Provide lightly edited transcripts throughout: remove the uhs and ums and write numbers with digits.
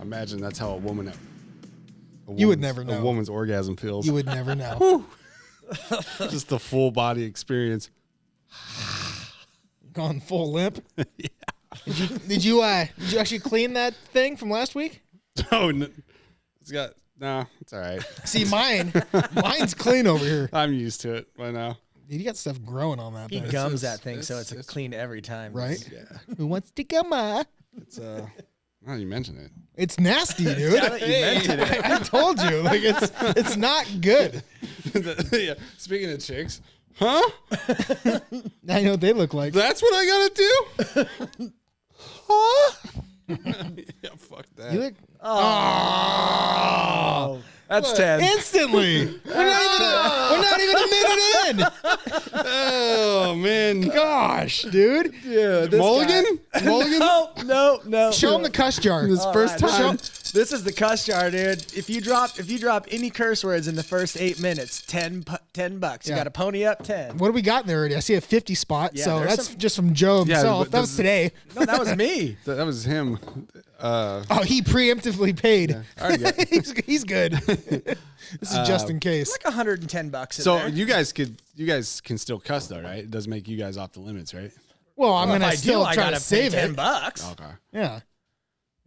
Imagine that's how a woman. You would never know. A woman's orgasm feels. You would never know. Just the full body experience. Gone full limp. Yeah. Did you actually clean that thing from last week? Oh, it's all right. See, mine's clean over here. I'm used to it by now. Dude, you got stuff growing on that He thing. gums that thing, so it's clean every time. Right? Yeah. Who wants to come on? It's now you mention it. It's nasty, dude. Now that you mentioned it. I told you, like it's not good. Yeah. Speaking of chicks, huh? I know what they look like. That's what I gotta do? Huh? Yeah, fuck that. You look That's 10. instantly. We're not even a minute in. Oh man. Gosh, dude. Yeah, Mulligan? Mulligan? No. Show him the cuss jar. This first time. This is the cuss jar, dude. If you drop any curse words in the first 8 minutes, $10. You Yeah. got to pony up 10. What do we got in there already? I see a 50 spot. Yeah, So there's that's some- just from Joe Yeah, himself. but That was today. No, that was me. That was him. Oh, he preemptively paid. I already got- he's good. This is just in case. Like $110 in So there. you guys can still cuss though, right? It does make you guys off the limits, right? Well, I'm Well, gonna if I still do, I try to gotta pay save it. $10. Okay. Yeah.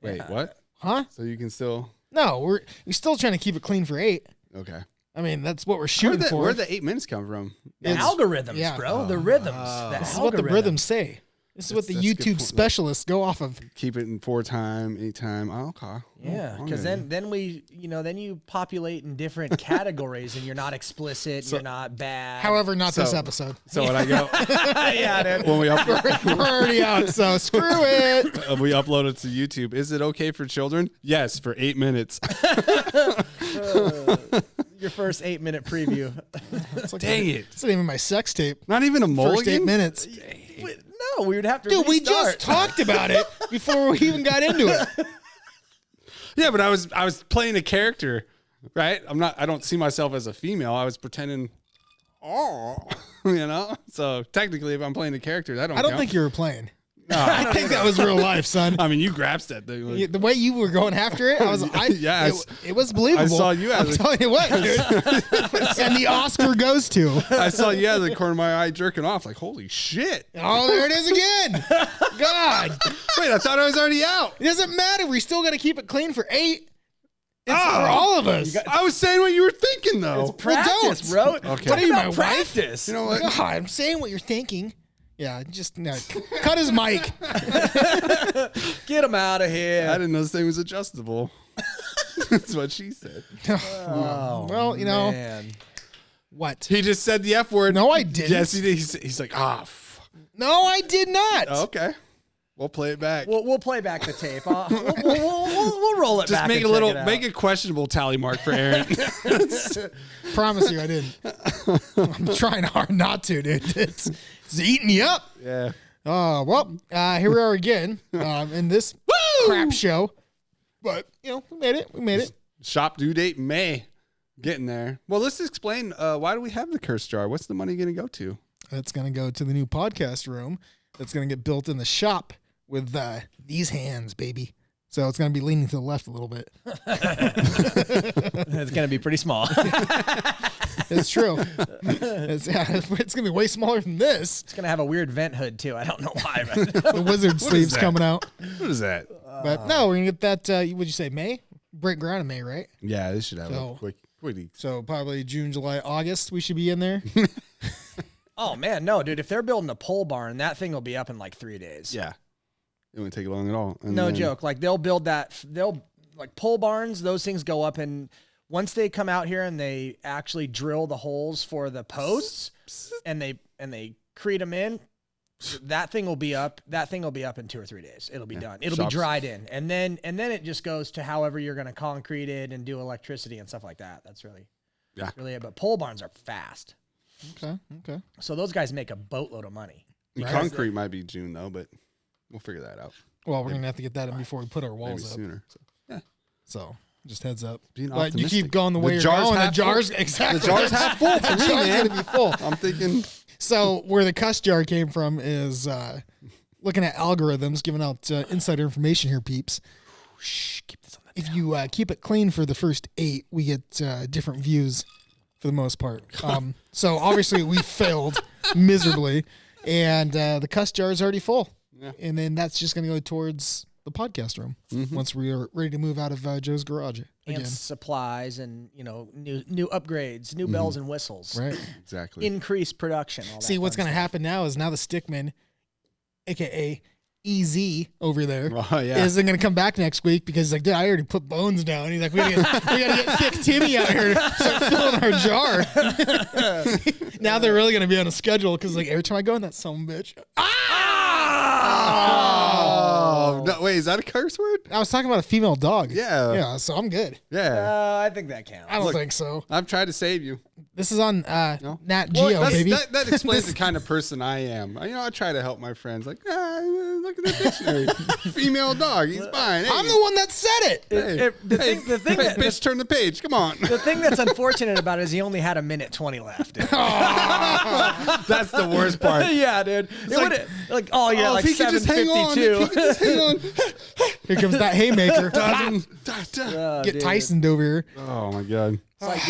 Wait, what? Huh? So you can still No, we're still trying to keep it clean for 8. okay. I mean, that's what we're shooting for. Where'd the 8 minutes come from? The algorithms, yeah. bro. The rhythms. This is what the rhythms say. This is what the That's a good YouTube point. specialists go off of. Keep it in 4 time, 8 time. Oh, okay. Yeah, Oh, because okay. then you populate in different categories, and you're not explicit, you're not bad. However, not this So- episode. So when I go yeah, dude. when we We're already out, so screw it. we upload it to YouTube, is it okay for children? Yes, for 8 minutes. Your first 8-minute preview. Dang it. It's not even my sex tape. Not even a First 8 mulligan? minutes. No, we would have to. Dude, we restart. just talked about it before we even got into it. Yeah, but I was playing a character, right? I don't see myself as a female. I was pretending So technically if I'm playing a character, that don't I don't count. think you were playing. No, I think that was real life, son. I mean, you grasped that thing. Like, The way you were going after it, it was believable. I saw you I'm as a- telling you what, dude. And the Oscar goes to. I saw you out of the corner of my eye jerking off. Like, holy shit. Oh, there it is again. God. Wait, I thought I was already out. It doesn't matter. We still got to keep it clean for 8. It's for all of us. I was saying what you were thinking, though. Practice, bro. Okay. What are you, my my wife? practice? You know what? God, I'm saying what you're thinking. Yeah, just no. Cut his mic. Get him out of I here. didn't know this thing was adjustable. That's what she said. Oh, Well, you know man. what? He just said the F word. No, I didn't. Yes, he did. He's like, No, I did not. okay. We'll play it back. We'll play back the tape. We'll roll it Just back. make and a little, check it out. make a questionable tally mark for Aaron. Promise you, I didn't. I'm trying hard not to, dude. It's eating me up. Yeah. Well, here we are again in this crap show. But we made it. We made it. Shop due date May. Getting there. Well, let's explain why do we have the curse jar? What's the money going to go to? It's gonna go to the new podcast room. That's gonna get built in the shop with these hands, baby. So it's gonna be leaning to the left a little bit. It's gonna be pretty small. It's true. It's gonna be way smaller than this. It's gonna have a weird vent hood too. I don't know why, but The wizard sleeves that? coming out. What is that? But no, we're gonna get that. Would you say May? Break ground in May, right? Yeah, this should have So- a quick. So probably June, July, August. We should be in there. oh man, no, dude. If they're building a pole barn, that thing will be up in like 3 days. Yeah. It won't take long at all. And No then- joke. Like they'll build that. They'll like pole barns. Those things go up, and once they come out here and they actually drill the holes for the posts, and they create them in, that thing will be up. That thing will be up in 2 or 3 days. It'll be done. It'll be dried in, and then it just goes to however you're going to concrete it and do electricity and stuff like that. That's really it. But pole barns are fast. Okay. So those guys make a boatload of money. The Right. concrete might be June though, but we'll figure that out. Well, we're gonna have to get that in before we put our Maybe walls up. sooner. So. So just heads up. Being But you optimistic. keep going the The way you're jar's going. The half full. jar's exactly. The jar's half full for The me, jar's man. gonna be full. I'm thinking. So where the cuss jar came from is looking at algorithms, giving out insider information here, peeps. Shh, keep this on the If you keep it clean for the first 8, we get different views for the most part. So obviously we failed miserably, and the cuss jar is already full. Yeah. And then that's just going to go towards the podcast room once we are ready to move out of Joe's garage again. and supplies and new upgrades, new bells and whistles, Right. Exactly. increased production. All that See, what's fun going to stuff. happen now is now the stickman, aka EZ over there, Oh yeah. isn't going to come back next week because he's like, dude, I already put bones down. He's like, we gotta get Thick Timmy out here to start filling our jar. Now they're really going to be on a schedule because like every time I go in that son of a bitch. Oh no! Wait, is that a curse word? I was talking about a female dog. Yeah. Yeah, so I'm good. Yeah. I think that counts. I don't think so. I've tried to save you. This is on No? Nat Geo, Well, baby. that explains the kind of person I am. I try to help my friends. Like, look at the dictionary. Female dog. He's fine. Hey, I'm the one that said it. hey, the thing hey, that- bitch, turn the page. Come on. The thing that's unfortunate about it is he only had 1:20 left. Dude. That's the worst part. Yeah, dude. It would've- oh, you're like if he could just hang on. If he 7:52. could just hang on. Here comes that haymaker. Oh, Get dude. Tysoned over here. Oh my god. It's like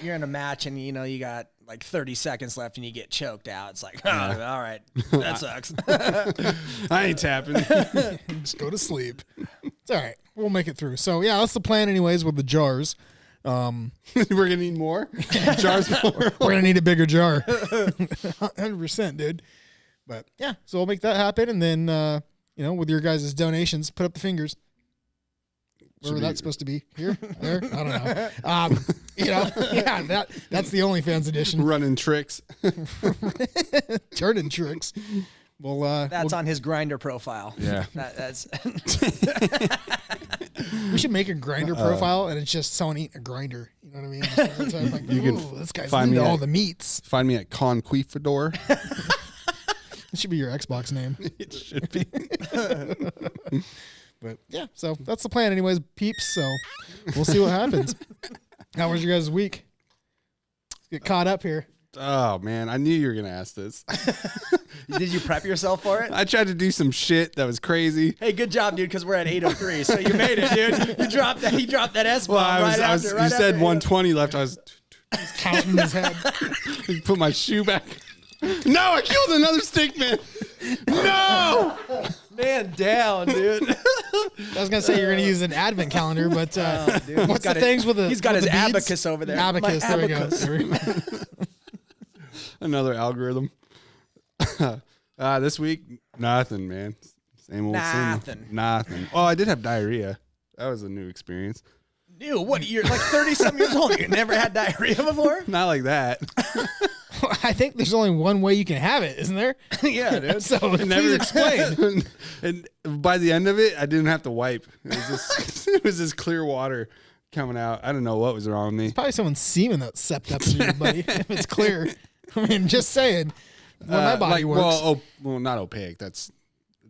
you're in a match and you got like 30 seconds left and you get choked out. It's like, all right, that sucks. I ain't tapping. Just go to sleep. It's all right. We'll make it through. So yeah, that's the plan anyways with the jars. We're gonna need more jars. We're gonna need a bigger jar. 100%, dude. But yeah, so we'll make that happen, and then with your guys' donations, put up the fingers. Wherever that's supposed to be. Here, there, I don't know. Yeah, that's the OnlyFans edition. Running tricks. Turning tricks. Well, That's on his grinder profile. Yeah. That's we should make a grinder profile, and it's just someone eating a grinder. You know what I mean? So I'm like, You can this guy's find into me all at- the meats. Find me at Conquistador. It should be your Xbox name. It should be. But yeah, so that's the plan, anyways, peeps. So we'll see what happens. How was your guys' week? Let's get caught up here. Oh man, I knew you were gonna ask this. Did you prep yourself for it? I tried to do some shit that was crazy. Hey, good job, dude, because we're at 8:03, so you made it, dude. You dropped that S bomb You said 120 left. I was Counting his head. put my shoe back. No, I killed another stick man. No. Man down, dude. I was gonna say you're gonna use an advent calendar, but Dude, what's the things with the He's got with his the beads? abacus over there. Abacus. My There abacus. we go. Another algorithm. This week, nothing, man. Same old Nothing. Nothing. Oh, I did have diarrhea. That was a new experience. Dude, what? You're like 30-some years old. You never had diarrhea before? Not like that. I think there's only one way you can have it, isn't there? Yeah, dude. So please explain. And by the end of it, I didn't have to wipe. It was just, it was just clear water coming out. I don't know what was wrong with me. Probably someone's semen that seeped up into you, buddy. If it's clear. I mean, just saying. When my body works. Well, not opaque. That's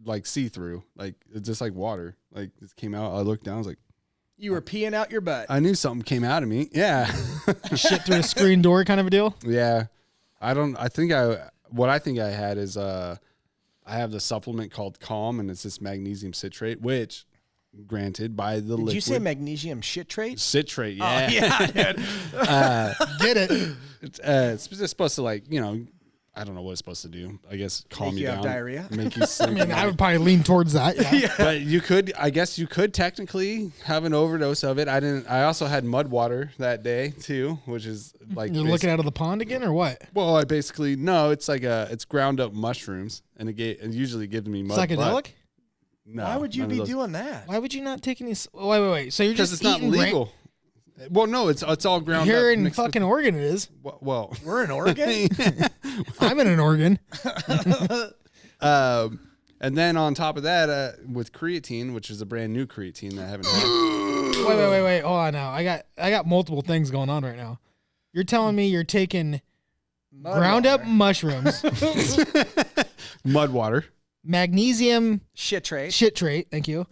like see-through. Like it's just like water. Like it came out. I looked down. I was like, You were peeing out your butt. I knew something came out of me. Yeah, Shit through a screen door kind of a deal. yeah. What I think I had is I have the supplement called Calm, and it's this magnesium citrate, which, granted, by the liquid. Did you say magnesium citrate? citrate? Yeah. Oh, yeah, dude. Get it? It's just supposed to I don't know what it's supposed to do. I guess calm Make you you have down, diarrhea? make you sleep. I mean, I would probably lean towards that. Yeah. But I guess you could technically have an overdose of it. I also had mud water that day too, which is like You're looking out of the pond again, or what? Well, it's ground up mushrooms, and it usually gives me mud. Psychedelic? No, Why would you none of be those. doing that? Why would you not take any? Wait. So you're Because just it's not eating legal. Well, no, it's all ground Here up. in mixed with- fucking Oregon, it is. well, We're in Oregon? I'm in an Oregon. and then on top of that, with creatine, which is a brand new creatine that I haven't had. Wait. Hold on now. I got multiple things going on right now. You're telling me you're taking ground up mushrooms, Mud water. magnesium Citrate. thank you.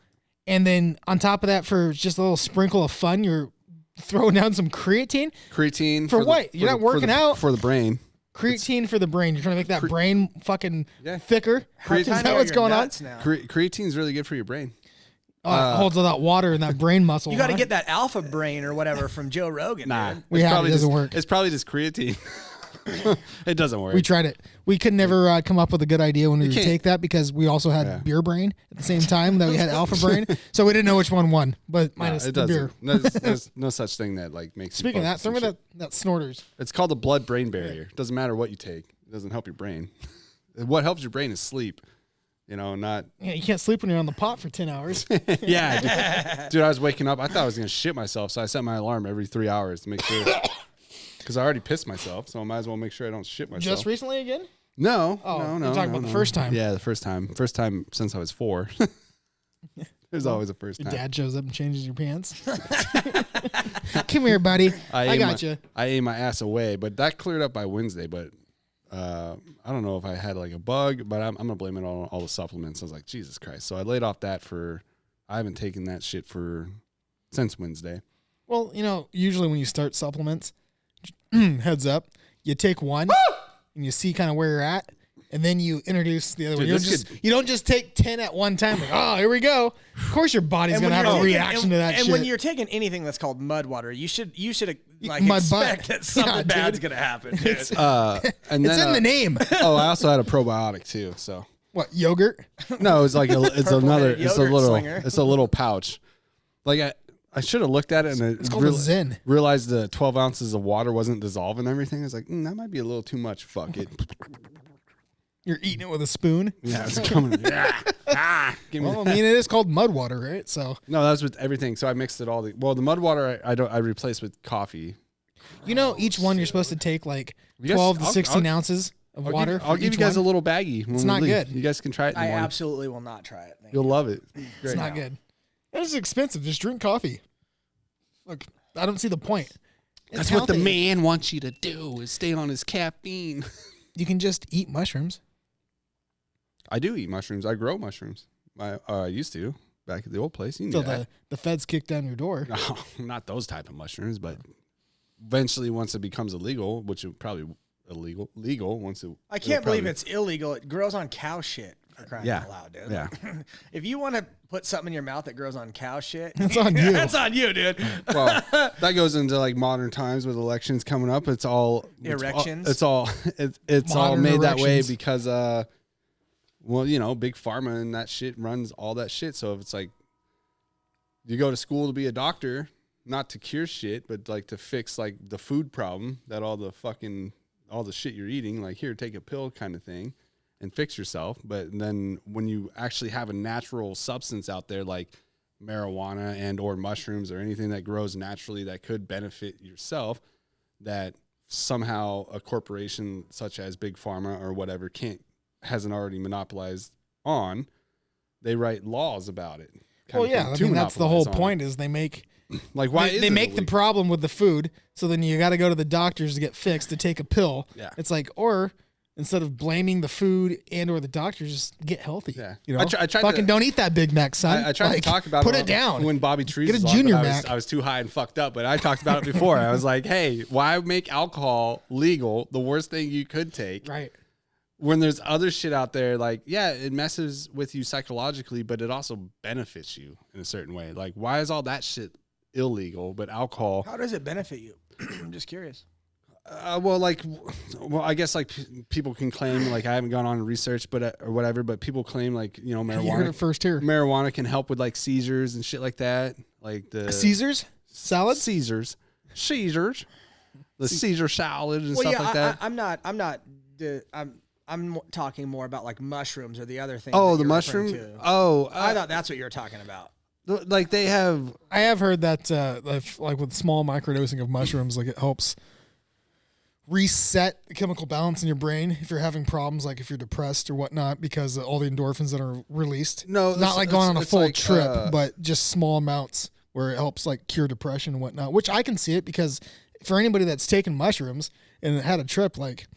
And then on top of that, for just a little sprinkle of fun, you're throwing down some creatine. Creatine. For what? You're not working out. For the brain. Creatine for the brain. You're trying to make that brain fucking thicker. Is that what's going on? Creatine's really good for your brain. It holds all that water in that brain muscle. You got to get that alpha brain or whatever from Joe Rogan. Nah, dude. It doesn't work. It's probably just creatine. It doesn't work. We tried it. We could never come up with a good idea when we would take that because we also had beer brain at the same time that we had alpha brain. So we didn't know which one won, but minus it the beer. There's no such thing that like makes. Speaking of that, throw me that snorters. It's called the blood-brain barrier. It doesn't matter what you take. It doesn't help your brain. What helps your brain is sleep. Not. Yeah, you can't sleep when you're on the pot for 10 hours. Yeah, dude. I was waking up. I thought I was gonna shit myself, so I set my alarm every 3 hours to make sure. Because I already pissed myself, so I might as well make sure I don't shit myself. Just recently again? No. Oh, no. You're talking about the first time. Yeah, the first time. First time since I was 4. There's always a first Your time. dad shows up and changes your pants. Come here, buddy. I got you. I ate my ass away, but that cleared up by Wednesday. But I don't know if I had like a bug, but I'm gonna blame it on all the supplements. I was like, Jesus Christ. So I laid off that I haven't taken that shit since Wednesday. Well, usually when you start supplements, heads up, you take one and you see kind of where you're at, and then you introduce the other one. You don't just take 10 at one time. Like, oh, here we go. Of course, your body's gonna have a reaction to that shit. And when you're taking anything that's called mud water, you should like Mud expect butt. that something bad's dude. gonna happen. Dude. It's And then, in the name. I also had a probiotic too. So What, yogurt? no, it's like it's slinger. a little pouch. Like I should have looked at it and It's called a Zen. realized the 12 ounces of water wasn't dissolving everything. I was like, that might be a little too much. Fuck it. You're eating it with a spoon? Yeah, it's coming. Give me Well, it is called mud water, right? So No, that's with everything. So I mixed it all. The mud water I replaced with coffee. each one you're supposed to take like You guys- 12 to I'll- 16 ounces of water. I'll give you guys a little baggie. It's not good. You guys can try it. In the I morning. absolutely will not try it. You'll love it. It's not good. It's expensive. Just drink coffee. Look, I don't see the point. That's what the man wants you to do is stay on his caffeine. You can just eat mushrooms. I do eat mushrooms. I grow mushrooms. I used to back at the old place. You knew Until that. the feds kick down your door. No, not those type of mushrooms, but eventually once it becomes illegal, which is probably legal once it. I can't believe it's illegal. It grows on cow shit. For crying out loud, dude. Yeah. If you want to put something in your mouth that grows on cow shit, That's on you. That's on you, dude. Well, that goes into like modern times with elections coming up. It's all Erections. It's all Modern made that way erections. because big pharma and that shit runs all that shit. So if it's like you go to school to be a doctor, not to cure shit, but like to fix like the food problem that all the shit you're eating, like here, take a pill kind of thing and fix yourself. But then when you actually have a natural substance out there like marijuana and or mushrooms or anything that grows naturally that could benefit yourself, that somehow a corporation such as Big Pharma or whatever hasn't already monopolized on, they write laws about it. Well, yeah, I mean, that's the whole point is they make like why they make the problem with the food, so then you got to go to the doctors to get fixed to take a pill. Yeah. It's like, or instead of blaming the food and or the doctors, just get healthy. Yeah. I tried don't eat that Big Mac, son. I tried to talk about put it it down when Bobby Trees Get a was on, junior but Mac. I was too high and fucked up, but I talked about it before. I was like, hey, why make alcohol legal, the worst thing you could take? Right. When there's other shit out there, like, yeah, it messes with you psychologically, but it also benefits you in a certain way. Like, why is all that shit illegal, but alcohol? How does it benefit you? I'm just curious. I guess like people can claim, like I haven't gone on and research, but or whatever, but people claim like You heard marijuana. it first here. Marijuana can help with like seizures and shit like that, like the Caesars salad. Caesars, the Caesar salad and stuff like that. I'm talking more about like mushrooms or the other thing. Oh, the mushroom. I thought that's what you were talking about. Like they have. I have heard that like with small microdosing of mushrooms, like it helps reset the chemical balance in your brain if you're having problems, like if you're depressed or whatnot, because of all the endorphins that are released. No, not like going on a full like, trip, but just small amounts where it helps like cure depression and whatnot, which I can see it because for anybody that's taken mushrooms and had a trip, like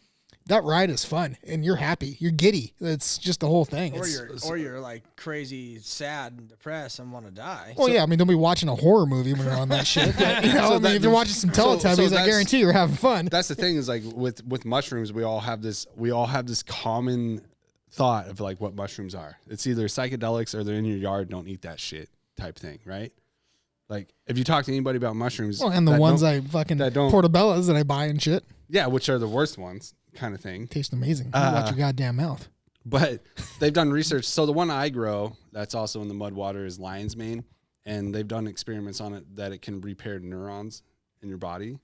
that ride is fun, and you're happy. You're giddy. It's just the whole thing. Or you're like crazy, sad, and depressed, and want to die. Well, yeah, I mean, don't be watching a horror movie when you're on that shit. But, you know, So I mean, if you're watching some Teletubbies, I guarantee you're having fun. That's the thing is like with mushrooms, we all have this common thought of like what mushrooms are. It's either psychedelics or they're in your yard. Don't eat that shit type thing, right? Like if you talk to anybody about mushrooms, Well, and the ones I fucking portobellas that I buy and shit yeah, which are the worst ones, kind of thing. taste amazing. You watch your goddamn mouth. But they've done research. So the one I grow that's also in the mud water is lion's mane, and they've done experiments on it that it can repair neurons in your body,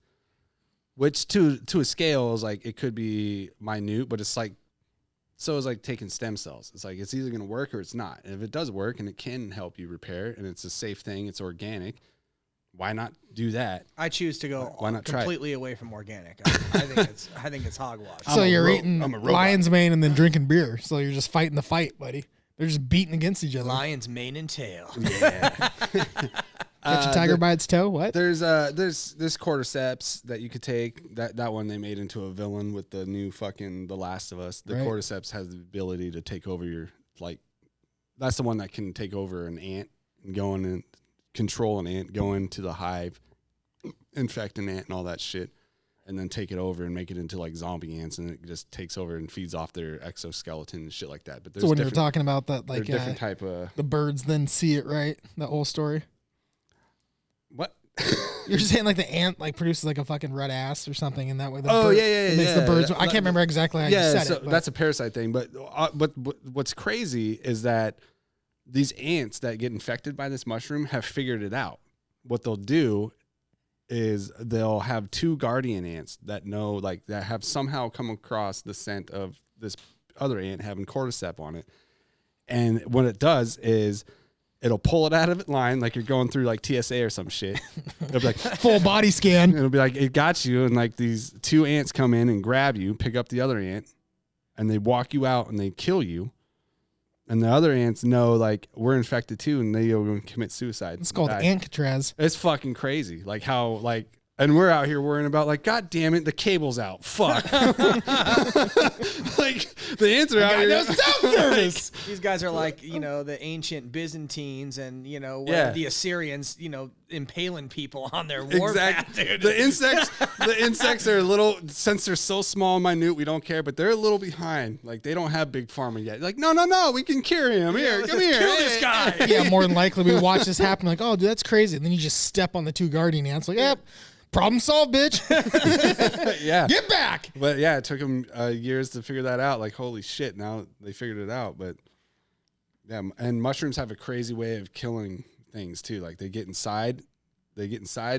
which to a scale is like it could be minute, but it's like so it's like taking stem cells. It's like it's either going to work or it's not. And if it does work and it can help you repair, and it's a safe thing, it's organic. Why not do that? I choose to go Why not try it? completely away from organic. I think it's hogwash. So you're eating I'm a robot. lion's mane and then drinking beer. So you're just fighting the fight, buddy. They're just beating against each other. Lion's mane and tail. Yeah. Catch a tiger by its toe. What? There's cordyceps that you could take. That one they made into a villain with the new fucking The Last of Us. The Right. cordyceps has the ability to take over your that's the one that can take over an ant and go in and control an ant, go into the hive, infect an ant and all that shit, and then take it over and make it into like zombie ants, and it just takes over and feeds off their exoskeleton and shit like that. But there's So when you're talking about that, like different type of the birds then see it, right? That whole story. what? You're saying like the ant like produces like a fucking red ass or something, and that way the it makes the birds. I can't remember exactly how you said so it. But that's a parasite thing. But what's crazy is that these ants that get infected by this mushroom have figured it out. What they'll do is they'll have two guardian ants that know, like, that have somehow come across the scent of this other ant having cordyceps on it. And what it does is it'll pull it out of its line, like you're going through like TSA or some shit. It'll be like full body scan. it'll be like, it got you. And like these two ants come in and grab you, pick up the other ant, and they walk you out and they kill you. And the other ants know, like, we're infected too, and they go commit suicide. It's called Alcatraz. It's fucking crazy. Like how, like, and we're out here worrying about, like, God damn it, the cable's out. Fuck. Like, the ants are out here. No cell service. These guys are like, the ancient Byzantines and, the Assyrians, impaling people on their warpath, dude. The insects are a little, since they're so small and minute, we don't care, but they're a little behind. Like, they don't have big pharma yet. Like, no, we can cure him. Here, come here. Kill this guy. Yeah, more than likely we watch this happen. Like, oh, dude, that's crazy. And then you just step on the two guardian ants. Like, yep. Problem solved, bitch. Yeah. Get back. But yeah, it took them years to figure that out. Like, holy shit, now they figured it out. But yeah, and mushrooms have a crazy way of killing things too. Like they get inside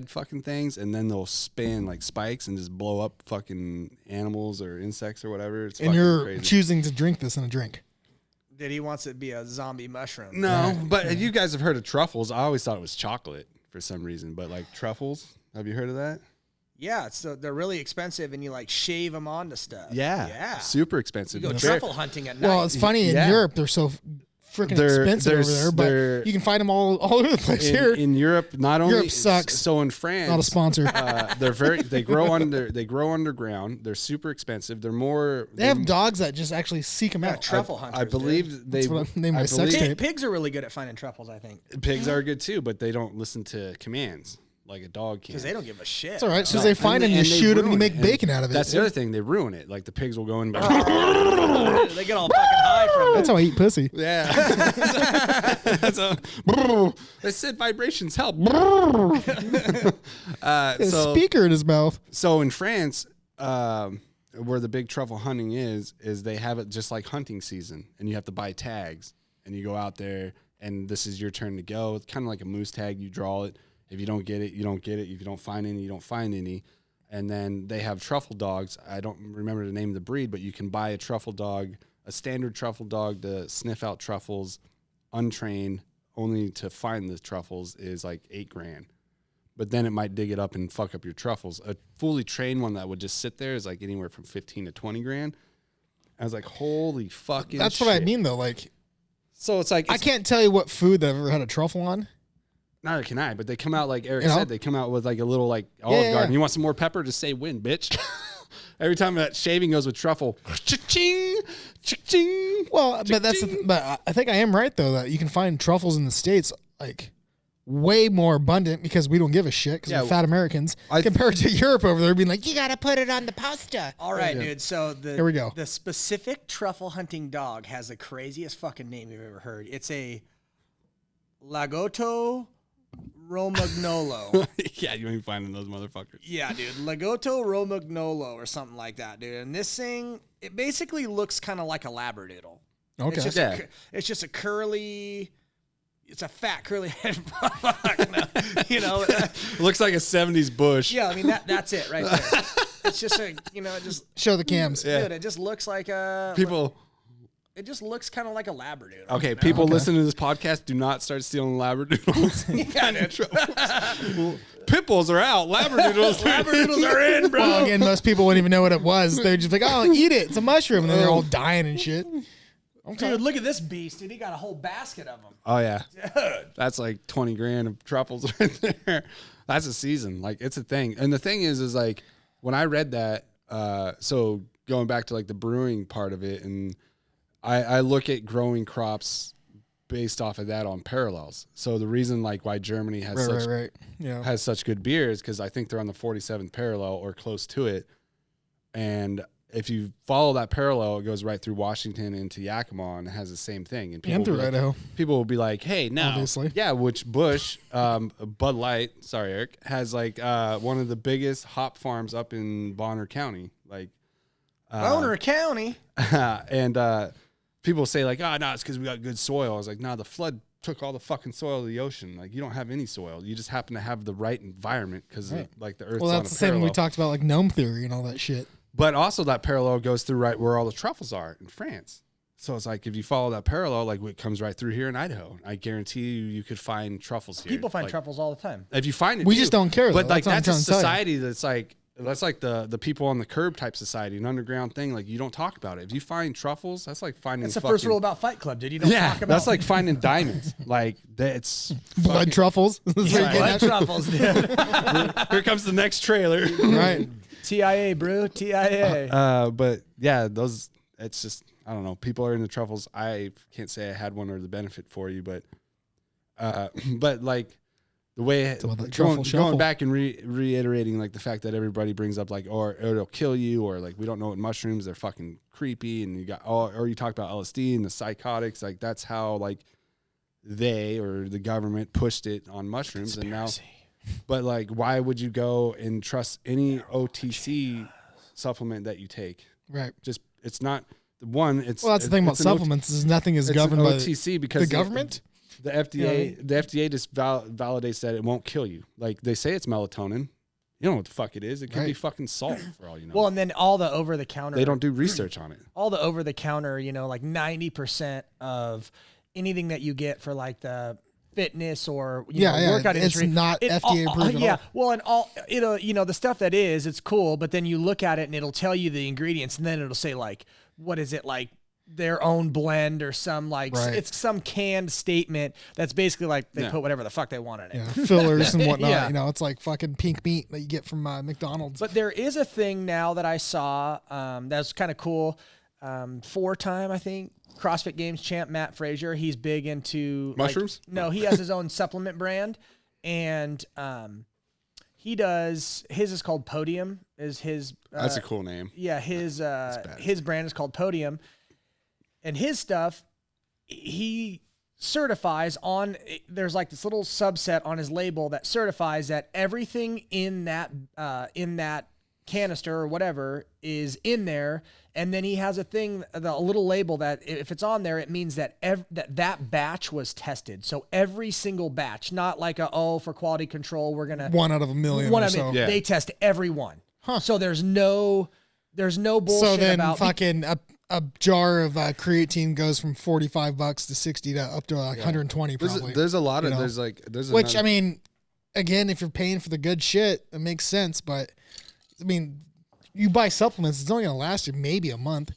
fucking things, and then they'll spin like spikes and just blow up fucking animals or insects or whatever. It's and fucking you're crazy. choosing to drink this in a drink. Dude, he wants it to be a zombie mushroom. No, but you guys have heard of truffles. I always thought it was chocolate for some reason, but like truffles, have you heard of that? Yeah, so they're really expensive, and you like shave them onto stuff. Yeah. Super expensive. You go truffle hunting at night. Well, it's funny in Europe they're so freaking expensive over there, but you can find them all over the place here. In Europe, not only Europe sucks. So in France, Not a sponsor. they grow underground. They're super expensive. They're more. They have dogs that just actually seek them out. truffle hunters. I believe they. That's what I named my sex tape. Pigs are really good at finding truffles, I think, Pigs are good too, but they don't listen to commands like a dog can. because they don't give a shit. It's all right. So they find them, you shoot them, and you make bacon out of it. That's the other thing. They ruin it. Like the pigs will go in. They get all fucking high from it. That's how I eat pussy. Yeah. They said vibrations help. A speaker in his mouth. So in France, where the big truffle hunting is they have it just like hunting season, and you have to buy tags, and you go out there, and this is your turn to go. It's kind of like a moose tag. You draw it. If you don't get it, you don't get it. If you don't find any, you don't find any. And then they have truffle dogs. I don't remember the name of the breed, but you can buy a truffle dog, a standard truffle dog to sniff out truffles, untrained, only to find the truffles is like $8,000. But then it might dig it up and fuck up your truffles. A fully trained one that would just sit there is like anywhere from 15 to 20 grand. I was like, holy fucking That's shit. what I mean, though. Like, So it's like I can't tell you what food that I've ever had a truffle on. Neither can I, but they come out like Eric said. They come out with like a little like Olive Yeah. Garden. You want some more pepper? Just say win, bitch. Every time that shaving goes with truffle, cha-ching, cha-ching. Well, but I think I am right though that you can find truffles in the States like way more abundant because we don't give a shit because we're fat Americans compared to Europe over there being like, you got to put it on the poster. All right, dude. So here we go. The specific truffle hunting dog has the craziest fucking name you've ever heard. It's a Lagotto Romagnolo. Yeah, you ain't finding those motherfuckers. Yeah, dude. Lagotto Romagnolo or something like that, dude. And this thing, it basically looks kind of like a Labradoodle. Okay. It's just a curly... It's a fat curly head fuck. You know, it looks like a 70s bush. Yeah, I mean that's it right there. It's just just show the cams. Dude, it just looks like a It just looks kind of like a Labradoodle. Okay, people listening to this podcast, do not start stealing Labradoodles. Yeah, Pit bulls are out. Labradoodles are in, bro. Well, again, most people wouldn't even know what it was. They're just like, oh, eat it. It's a mushroom. And then they're all dying and shit. Okay. Dude, look at this beast, dude. He got a whole basket of them. Oh, yeah. Dude. That's like 20 grand of truffles right there. That's a season. Like, it's a thing. And the thing is like, when I read that, so going back to like the brewing part of it, and I look at growing crops based off of that on parallels. So the reason like why Germany has has such good beer is because I think they're on the 47th parallel or close to it. And if you follow that parallel, it goes right through Washington into Yakima and it has the same thing. And people, people will be like, hey, now, obviously. Yeah, which Bush, Bud Light, sorry, Eric, has like one of the biggest hop farms up in Bonner County. Like Bonner County? And people say like, oh, no, it's because we got good soil. I was like, no, the flood took all the fucking soil of the ocean. Like, you don't have any soil. You just happen to have the right environment because like the Earth's on a parallel. Well, that's the same we talked about, like gnome theory and all that shit. But also that parallel goes through right where all the truffles are in France. So it's like if you follow that parallel, like it comes right through here in Idaho. I guarantee you could find truffles here. People find truffles all the time. If you find it, we just don't care. But like that's a society that's like the people on the curb type society, an underground thing. Like you don't talk about it. If you find truffles, that's like finding. That's the first rule about Fight Club, dude. You don't talk about. That's like finding diamonds. Like that's blood truffles. Blood truffles, dude. Here comes the next trailer. Right. TIA, bro. TIA. But yeah, those. It's just I don't know. People are into truffles. I can't say I had one or the benefit for you, but like the way going back and reiterating like the fact that everybody brings up like or it'll kill you or like we don't know what mushrooms, they're fucking creepy, and you got or you talk about LSD and the psychotics, like that's how like they or the government pushed it on mushrooms. Conspiracy. And now. But like, why would you go and trust any OTC supplement that you take? Right. Just it's not the one. It's that's the thing about supplements is nothing is governed by OTC because the government. The FDA, the FDA just validates that it won't kill you. Like they say it's melatonin. You don't know what the fuck it is. It could be fucking salt for all you know. Well, and then all the over the counter. They don't do research on it. All the over the counter, like 90% of anything that you get for like the fitness or workout industry, it's not FDA approved at all. Well, and all the stuff that is, it's cool, but then you look at it and it'll tell you the ingredients, and then it'll say like, what is it, like their own blend or some like it's some canned statement that's basically like they put whatever the fuck they want in it. Yeah, fillers and whatnot. It's like fucking pink meat that you get from McDonald's. But there is a thing now that I saw that's kind of cool. 4-time, I think, CrossFit Games champ Matt Frazier. He's big into mushrooms. No, he has his own supplement brand, and he does his is called Podium. Is his that's a cool name. Yeah, his brand is called Podium, and his stuff he certifies on. There's like this little subset on his label that certifies that everything in that canister or whatever is in there, and then he has a little label that if it's on there, it means that that batch was tested. So every single batch, not like for quality control, we're gonna 1 out of a million. They test every one. So there's no bullshit. So then about fucking a jar of creatine goes from $45 to 60 to up to like 120 probably. There's a lot of which I mean, again, if you're paying for the good shit, it makes sense, but. I mean, you buy supplements, it's only going to last you maybe a month.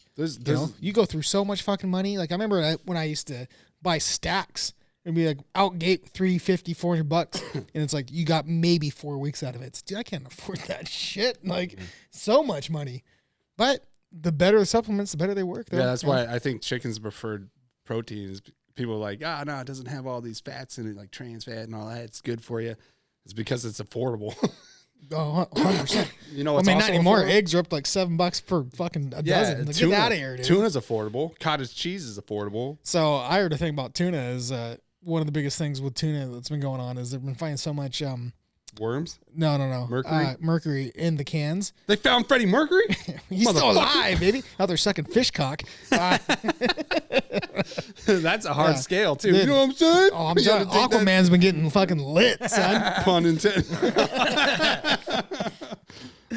You go through so much fucking money. Like, I remember when I used to buy stacks, it'd be like outgate $350, $400, and it's like you got maybe 4 weeks out of it. Dude, I can't afford that shit. Like, so much money. But the better the supplements, the better they work. Yeah, that's why I think chicken's preferred protein is people are like, no, it doesn't have all these fats in it, like trans fat and all that. It's good for you. It's because it's affordable. Oh, 100%. You know, I it's mean, also not anymore. affordable? Eggs are up to like $7 per fucking a dozen. Like, get out of here, dude. Tuna's affordable. Cottage cheese is affordable. So I heard a thing about tuna is one of the biggest things with tuna that's been going on is they've been finding so much Worms? No. Mercury? Mercury in the cans. They found Freddie Mercury? He's still alive, baby. Out there sucking fish cock. That's a hard scale, too. Dude. You know what I'm saying? Oh, I'm telling you, Aquaman's been getting fucking lit, son. Pun intended.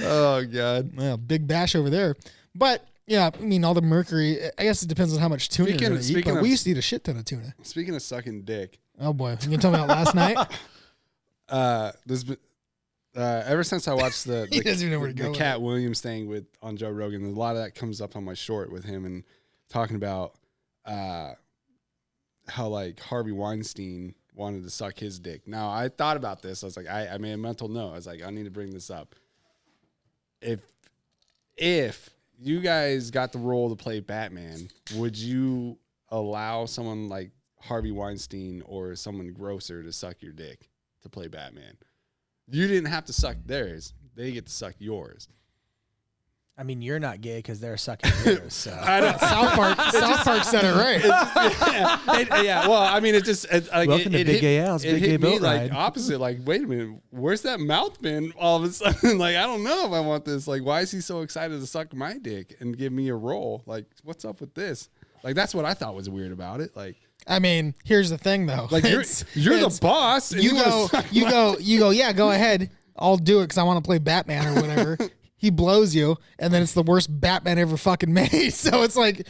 Oh, God. Yeah, big bash over there. But, yeah, I mean, all the mercury, I guess it depends on how much tuna you're going to eat, but we used to eat a shit ton of tuna. Speaking of sucking dick. Oh, boy. You can tell me about last night? There's been, ever since I watched the He doesn't even know where to go with Cat Williams thing on Joe Rogan, a lot of that comes up on my short with him and talking about how like Harvey Weinstein wanted to suck his dick. Now I thought about this. I was like, I made a mental note. I was like, I need to bring this up. If you guys got the role to play Batman, would you allow someone like Harvey Weinstein or someone grosser to suck your dick to play Batman? You didn't have to suck theirs. They get to suck yours. I mean, you're not gay because they're sucking yours. So. South Park said it right. Yeah, well, I mean, Welcome to Big Gay Al's Big Gay hit me Boat like Ride. opposite. Like, wait a minute, where's that mouth been? All of a sudden, like, I don't know if I want this. Like, why is he so excited to suck my dick and give me a roll? Like, what's up with this? Like, that's what I thought was weird about it. Like, I mean, here's the thing though. like you're the boss. And You go. Yeah, go ahead. I'll do it because I want to play Batman or whatever. He blows you, and then it's the worst Batman ever fucking made. So it's like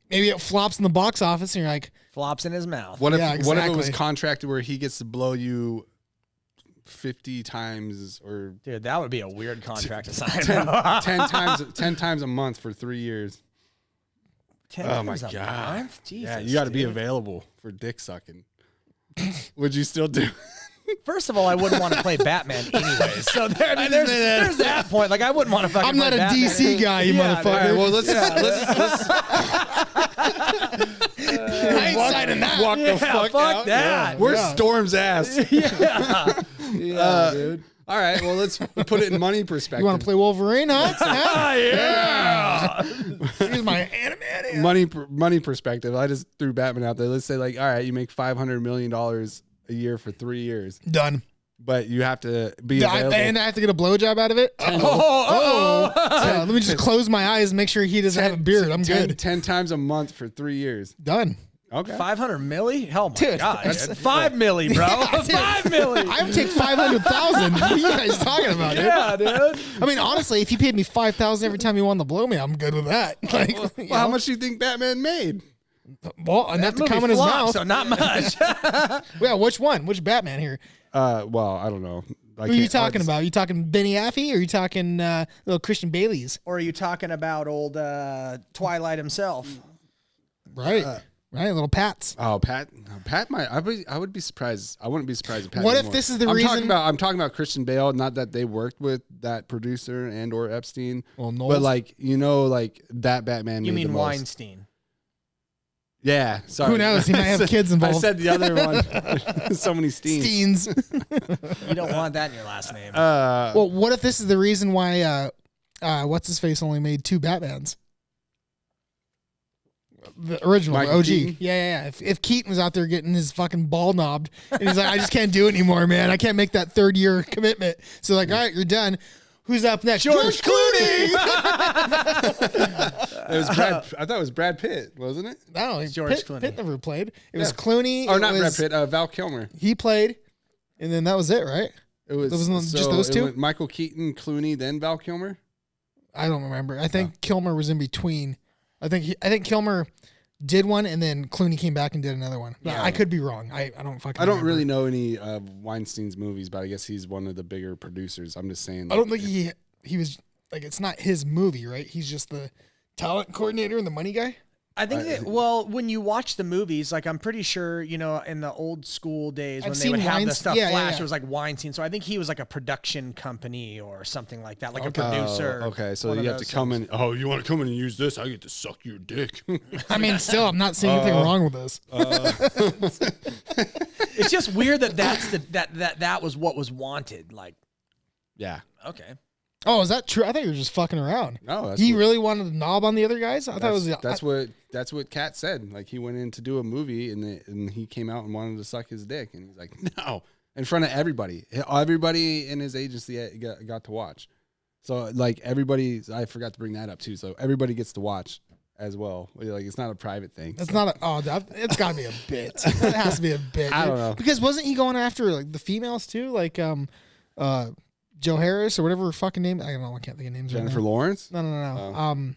maybe it flops in the box office, and you're like, flops in his mouth. What if exactly. what if it was contracted where he gets to blow you 50 times or Dude, that would be a weird contract to sign. 10 times a month for 3 years? 10 Oh my times a God! month? Jesus, Yeah, you got to be dude. available for dick sucking. Would you still do? First of all, I wouldn't want to play Batman anyways. So there's that point. Like, I wouldn't want to fucking I'm not play a Batman. DC guy, you Yeah, motherfucker. All right, well, let's I ain't signing that. walk the fuck out. that. Where's Storm's ass? Yeah. Dude. All right, well, let's put it in money perspective. You want to play Wolverine, huh? Yeah. Here's my animated. money perspective. I just threw Batman out there. Let's say, like, all right, you make $500 million a year for 3 years, Done. but you have to be available. And I have to get a blowjob out of it. So let me just close my eyes and make sure he doesn't have a beard. I'm good. 10 times a month for 3 years. Done. Okay. 500 milli? Hell my Dude, God. that's- 5 milli, bro. dude. 5 milli. I would take 500,000. What are you guys talking about, dude? Yeah, dude. I mean, honestly, if you paid me 5,000 every time you wanted to blow me, I'm good with that. Like, you Well, how know? much do you think Batman made? Well, enough to Movie come in his flopped, mouth. So not much. Yeah, which one? Which Batman here? Well, I don't know. Who are you talking about? You talking Benny Affy or are you talking little Christian Baileys? Or are you talking about old Twilight himself? Right. Right, little Pats. Oh, Pat might. I would be surprised. I wouldn't be surprised if Pat. What made if more. this is the I'm reason- I'm talking about Christian Bale. Not that they worked with that producer and or Epstein. Well, but like like that Batman. You made mean the most. Weinstein? Yeah. Sorry. Who knows? He might have kids involved. I said the other one. So many Steens. Steens. You don't want that in your last name. Well, what if this is the reason why what's his face only made 2 Batmans? The original, Michael OG. Keaton? Yeah. If Keaton was out there getting his fucking ball knobbed and he's like, I just can't do it anymore, man. I can't make that 3rd year commitment. So like, all right, you're done. Who's up next? George Clooney. It was Brad. I thought it was Brad Pitt, wasn't it? No, George Clooney. Pitt never played. It was Clooney. Or it not Brad was- Pitt. Val Kilmer. He played, and then that was it, right? It was just those 2? went Michael Keaton, Clooney, then Val Kilmer. I don't remember. I think Kilmer was in between. I think Kilmer did one, and then Clooney came back and did another one. Yeah. I could be wrong. I don't fucking. I don't remember. really know any of Weinstein's movies, but I guess he's one of the bigger producers. I'm just saying. I don't think he was like, it's not his movie, right? He's just the talent coordinator and the money guy. I think that, well, when you watch the movies, like I'm pretty sure, you know, in the old school days when they would have the stuff flash, it was like wine scene. So I think he was like a production company or something like that, like a producer. Okay, so you have to come in. Oh, you want to come in and use this? I get to suck your dick. I mean, still, I'm not seeing anything wrong with this. It's just weird that was what was wanted. Like, yeah. Okay. Oh, is that true? I thought you were just fucking around. No, he really wanted to knob on the other guys. I thought it was that's what Kat said. Like he went in to do a movie and he came out and wanted to suck his dick, and he's like, no, in front of everybody. Everybody in his agency got to watch. So like everybody, I forgot to bring that up too. So everybody gets to watch as well. Like it's not a private thing. It's not it's got to be a bit. It has to be a bit. I don't know, because wasn't he going after like the females too? Like Joe Harris or whatever her fucking name. I don't know. I can't think of names. Jennifer right now. Lawrence? No.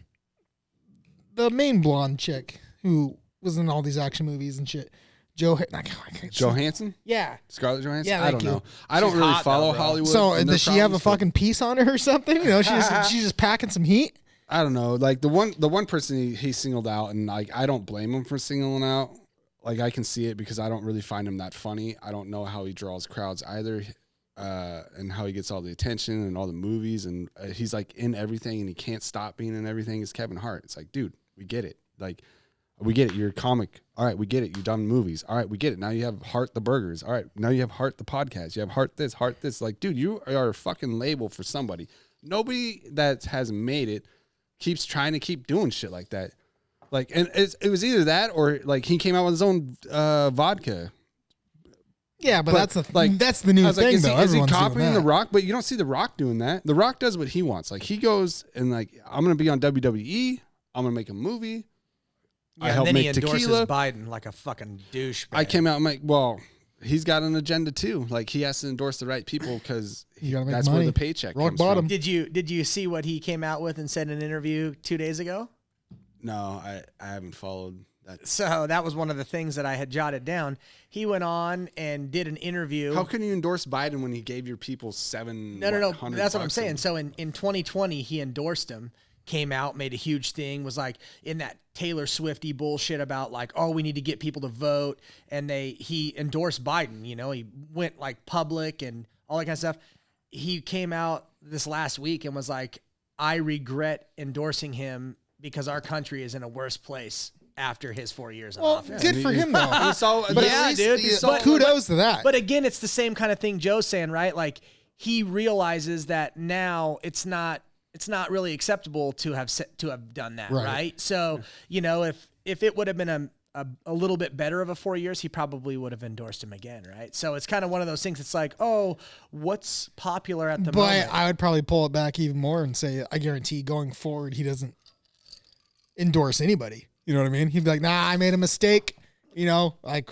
The main blonde chick who was in all these action movies and shit. Johansson? Yeah. Scarlett Johansson? Yeah, I don't know. I don't really follow Hollywood. So does she have a fucking piece on her or something? You know, she's just packing some heat. I don't know. Like the one person he singled out, and like I don't blame him for singling out. Like I can see it because I don't really find him that funny. I don't know how he draws crowds either. And how he gets all the attention and all the movies, and he's like in everything, and he can't stop being in everything. Is Kevin Hart? It's like, dude, we get it. Like, we get it. You're a comic. All right, we get it. You've done movies. All right, we get it. Now you have Hart the Burgers. All right, now you have Hart the podcast. You have Hart this, Hart this. Like, dude, you are a fucking label for somebody. Nobody that has made it keeps trying to keep doing shit like that. Like, and it was either that or like he came out with his own vodka. Yeah, but that's the new thing, like, though. Is he copying The Rock? But you don't see The Rock doing that. The Rock does what he wants. Like, he goes and, like, I'm going to be on WWE. I'm going to make a movie. Yeah, I help then make he endorses tequila. Biden like a fucking douche. I came out and like, well, he's got an agenda, too. Like, he has to endorse the right people because that's money. Where the paycheck comes from. Did you see what he came out with and said in an interview 2 days ago? No, I haven't followed. So that was one of the things that I had jotted down. He went on and did an interview. How can you endorse Biden when he gave your people No. That's what I'm saying. So in 2020, he endorsed him, came out, made a huge thing, was like in that Taylor Swifty bullshit about like, oh, we need to get people to vote. And he endorsed Biden, you know, he went like public and all that kind of stuff. He came out this last week and was like, I regret endorsing him because our country is in a worse place after his 4 years in office. Good for him, though. Kudos to that. But again, it's the same kind of thing Joe's saying, right? Like he realizes that now it's not really acceptable to have done that, right? So you know, if it would have been a little bit better of a 4 years, he probably would have endorsed him again, right? So it's kind of one of those things. It's like, oh, what's popular at the moment? But I would probably pull it back even more and say, I guarantee going forward, he doesn't endorse anybody. You know what I mean? He'd be like, nah, I made a mistake. You know, like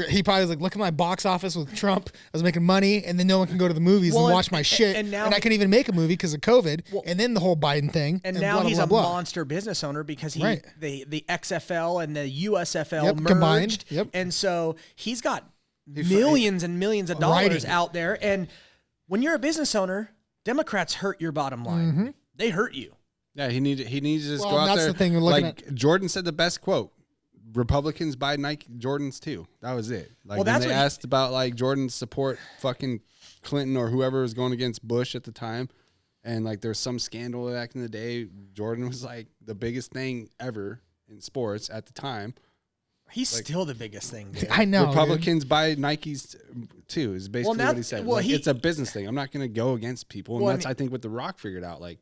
he probably was like, look at my box office with Trump. I was making money, and then no one can go to the movies and watch my shit. And I couldn't even make a movie because of COVID. And then the whole Biden thing. And now he's a monster business owner because the XFL and the USFL merged. Combined. Yep. And so he's got millions and millions of dollars out there. And when you're a business owner, Democrats hurt your bottom line. Mm-hmm. They hurt you. Yeah, he needs to just go out there. The thing Jordan said the best quote: "Republicans buy Nike Jordans too." That was it. Like when they asked about like Jordan's support, fucking Clinton or whoever was going against Bush at the time, and like there's some scandal back in the day. Jordan was like the biggest thing ever in sports at the time. He's still the biggest thing, dude. I know. Republicans buy Nikes too. Is basically what he said. It's a business thing. I'm not going to go against people, and that's I think what The Rock figured out. Like.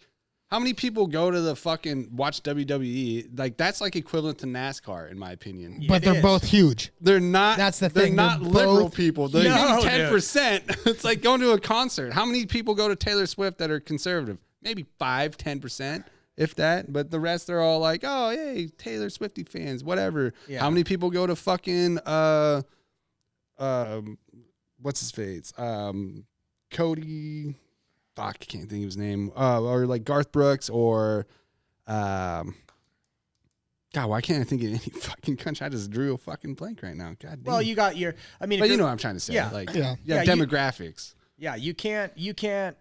How many people go to the fucking watch WWE? Like that's like equivalent to NASCAR in my opinion. But they're both huge. They're not. That's the thing. They're not liberal people. They're 10%. It's like going to a concert. How many people go to Taylor Swift that are conservative? Maybe 5-10%, if that. But the rest are all like, oh, hey, Taylor Swifty fans, whatever. Yeah. How many people go to fucking what's his face? Cody. Fuck, I can't think of his name. Or like Garth Brooks or, God, why can't I think of any fucking country? I just drew a fucking blank right now. God damn. Well, you got your, I mean, but you know what I'm trying to say. Yeah. Like, demographics. You can't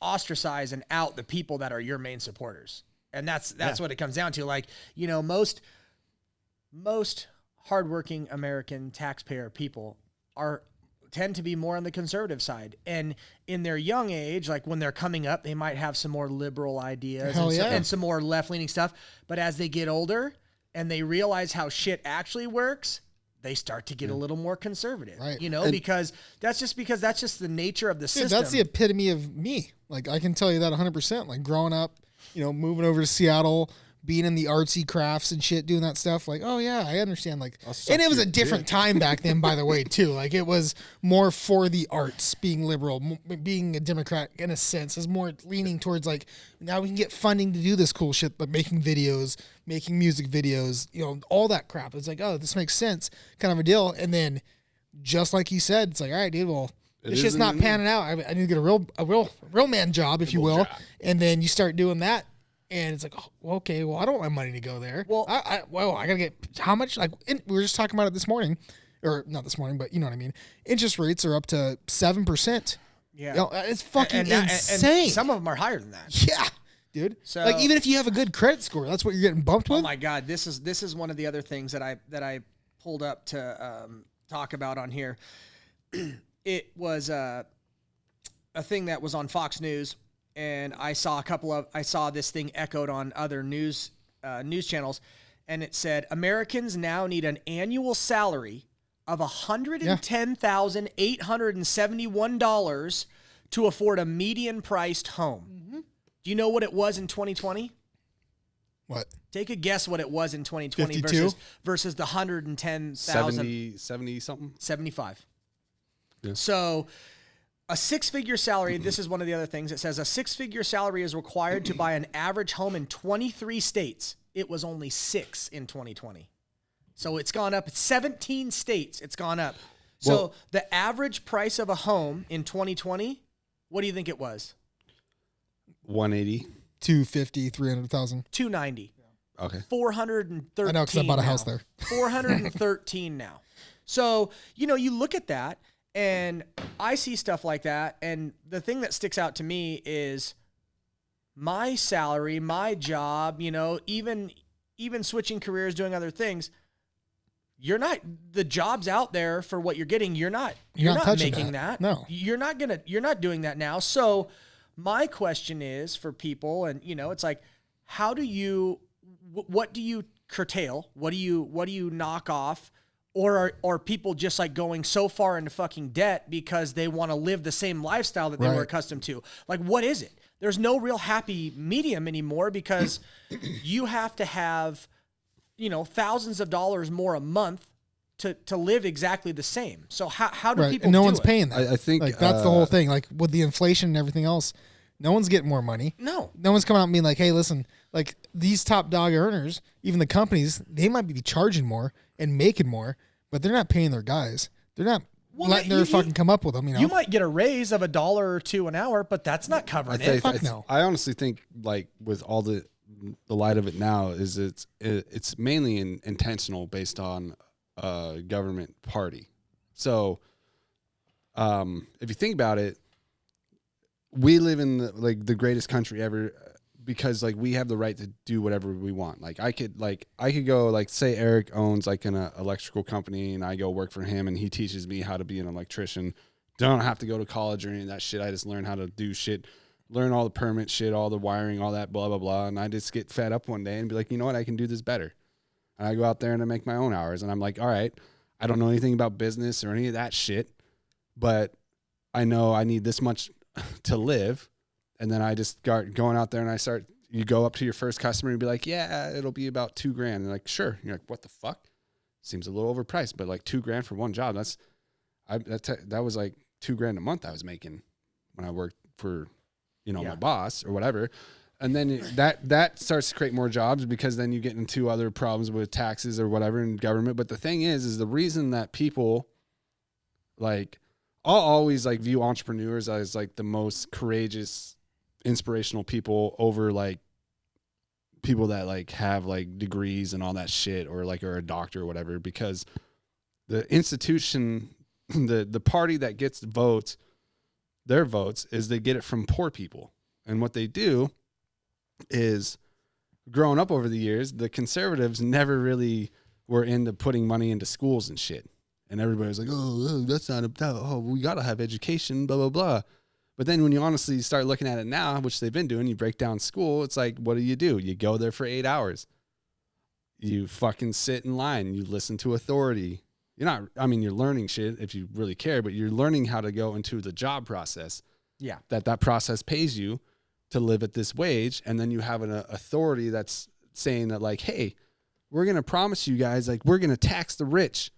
ostracize and out the people that are your main supporters. And that's what it comes down to. Like, you know, most most hardworking American taxpayer people tend to be more on the conservative side. And in their young age, like when they're coming up, they might have some more liberal ideas and some more left-leaning stuff. But as they get older and they realize how shit actually works, they start to get a little more conservative, you know, because that's just the nature of the system. That's the epitome of me. Like, I can tell you that 100%. Like, growing up, you know, moving over to Seattle, being in the artsy crafts and shit, doing that stuff. Like, oh yeah, I understand. Like, and it was a different time back then, by the way, too. Like, it was more for the arts, being liberal, being a Democrat in a sense, is more leaning towards like, now we can get funding to do this cool shit, but making videos, making music videos, you know, all that crap. It's like, oh, this makes sense, kind of a deal. And then, just like you said, it's like, all right, dude, well, this shit's not panning out. I need to get a real man job, if you will. And then you start doing that. And it's like, oh, okay, well, I don't want my money to go there. Well, I gotta get how much? Like, we were just talking about it this morning, or not this morning, but you know what I mean. Interest rates are up to 7%. Yeah, you know, it's fucking insane. And some of them are higher than that. Yeah, dude. So, like, even if you have a good credit score, that's what you're getting bumped with. Oh my God, this is one of the other things that I pulled up to talk about on here. It was a thing that was on Fox News. And I saw this thing echoed on other news channels, and it said Americans now need an annual salary of $110,871 to afford a median-priced home. Mm-hmm. Do you know what it was in 2020? What? Take a guess what it was in 2020 versus the 110,000. 70 something? 75. Yeah. So a six-figure salary, this is one of the other things. It says a six-figure salary is required to buy an average home in 23 states. It was only 6 in 2020. So it's gone up. 17 states, it's gone up. So the average price of a home in 2020, what do you think it was? 180. 250, 300,000. 290. Okay. 413. I know, because I bought a house there. 413 now. So, you know, you look at that, and I see stuff like that, and the thing that sticks out to me is my salary, my job, you know, even switching careers, doing other things. The job's out there for what you're getting. You're not making that. No. You're not doing that now. So my question is for people, and you know, it's like, what do you curtail? What do you knock off? Or are people just like going so far into fucking debt because they want to live the same lifestyle that they were accustomed to? Like, what is it? There's no real happy medium anymore because you have to have, you know, thousands of dollars more a month to live exactly the same. So how do people and no do one's it? paying that. I think like that's the whole thing. Like with the inflation and everything else, no one's getting more money. No one's coming out and being like, hey, listen, like these top dog earners, even the companies, they might be charging more and making more, but they're not paying their guys. They're not letting their fucking come up with them. You know, you might get a raise of $1 or $2 an hour, but that's not covering it. Fuck no. I honestly think, like, with all the light of it now, is it's mainly intentional based on government party. So, if you think about it, we live in the greatest country ever. Because like we have the right to do whatever we want. Like I could go, like, say Eric owns like an electrical company and I go work for him and he teaches me how to be an electrician. Don't have to go to college or any of that shit. I just learn how to do shit, learn all the permit shit, all the wiring, all that blah, blah, blah. And I just get fed up one day and be like, you know what? I can do this better. And I go out there and I make my own hours and I'm like, all right, I don't know anything about business or any of that shit, but I know I need this much to live. And then I just start going out there and you go up to your first customer and be like, yeah, it'll be about $2,000. And they're like, sure. And you're like, what the fuck? Seems a little overpriced, but like $2,000 for one job. That was like $2,000 a month I was making when I worked for, you know, my boss or whatever. And then that starts to create more jobs because then you get into other problems with taxes or whatever in government. But the thing is the reason that people like, I'll always like view entrepreneurs as like the most courageous, inspirational people over like people that like have like degrees and all that shit or like are a doctor or whatever, because the institution, the party that gets their votes is they get it from poor people. And what they do is, growing up over the years, the conservatives never really were into putting money into schools and shit. And everybody was like, oh, that's not we got to have education, blah, blah, blah. But then when you honestly start looking at it now, which they've been doing, you break down school, it's like, what do? You go there for 8 hours. You fucking sit in line. You listen to authority. You're learning shit if you really care, but you're learning how to go into the job process. Yeah. That process pays you to live at this wage. And then you have an authority that's saying that like, hey, we're going to promise you guys, like, we're going to tax the rich,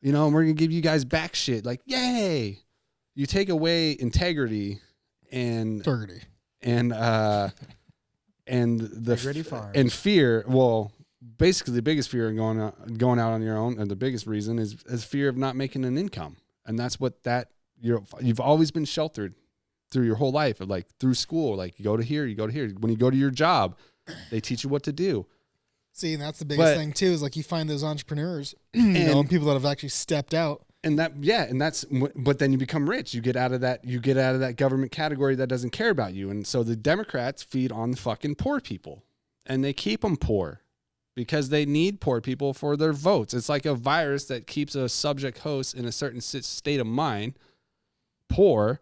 and we're going to give you guys back shit. Like, yay. You take away integrity and fear. Well, basically the biggest fear in going out on your own, and the biggest reason is fear of not making an income. And that's what you've always been sheltered through your whole life, like through school. Like you go to here. When you go to your job, they teach you what to do. See, and that's the biggest thing too, is like you find those entrepreneurs, and people that have actually stepped out. But then you become rich. You get out of that government category that doesn't care about you. And so the Democrats feed on the fucking poor people, and they keep them poor because they need poor people for their votes. It's like a virus that keeps a subject host in a certain state of mind poor,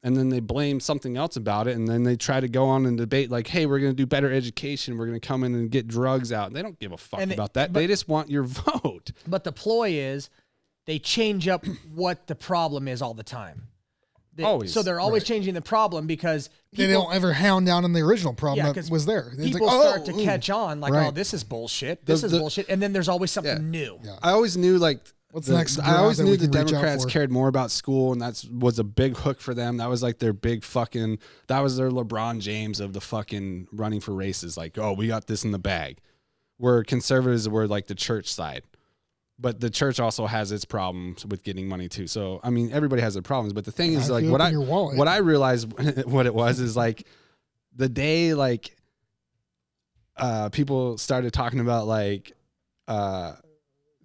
and then they blame something else about it, and then they try to go on and debate like, hey, we're going to do better education. We're going to come in and get drugs out. And they don't give a fuck about that. They just want your vote. But the ploy is they change up what the problem is all the time. Always. So they're always changing the problem because they don't ever hound down on the original problem that was there. People start to catch on like, oh, this is bullshit. This is bullshit. And then there's always something new. Yeah. I always knew like, what's next? I always knew the Democrats cared more about school, and that was a big hook for them. That was like their big fucking, that was their LeBron James of the fucking running for races. Like, oh, we got this in the bag. Where conservatives were like the church side. But the church also has its problems with getting money too. So, I mean, everybody has their problems. But the thing is, like, what I realized what it was is like the day like people started talking about like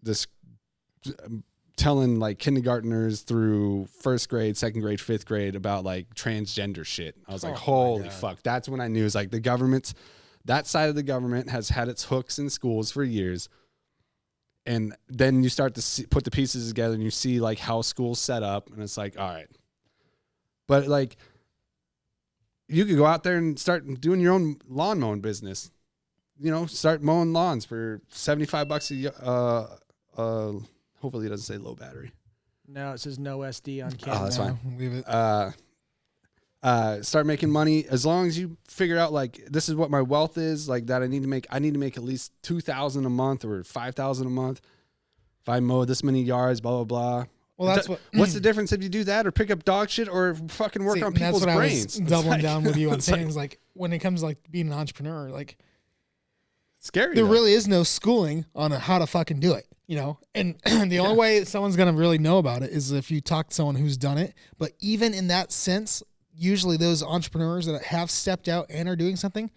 this telling like kindergartners through first grade, second grade, fifth grade about like transgender shit. I was like, holy fuck. That's when I knew. It's like that side of the government has had its hooks in schools for years. And then you start to put the pieces together, and you see like how school's set up, and it's like, all right. But like, you could go out there and start doing your own lawn mowing business. Start mowing lawns for $75 hopefully it doesn't say low battery. No, it says no SD on camera. Oh, that's fine. Leave it. Start making money as long as you figure out like this is what my wealth is, like that I need to make at least $2,000 a month or $5,000 a month if I mow this many yards, blah blah blah. Well, that's what's the difference if you do that or pick up dog shit or fucking work on people's brains? I was doubling down with you on saying is like when it comes to like being an entrepreneur, like scary. There really is no schooling on how to fucking do it. And the only way someone's going to really know about it is if you talk to someone who's done it. But even in that sense, usually those entrepreneurs that have stepped out and are doing something,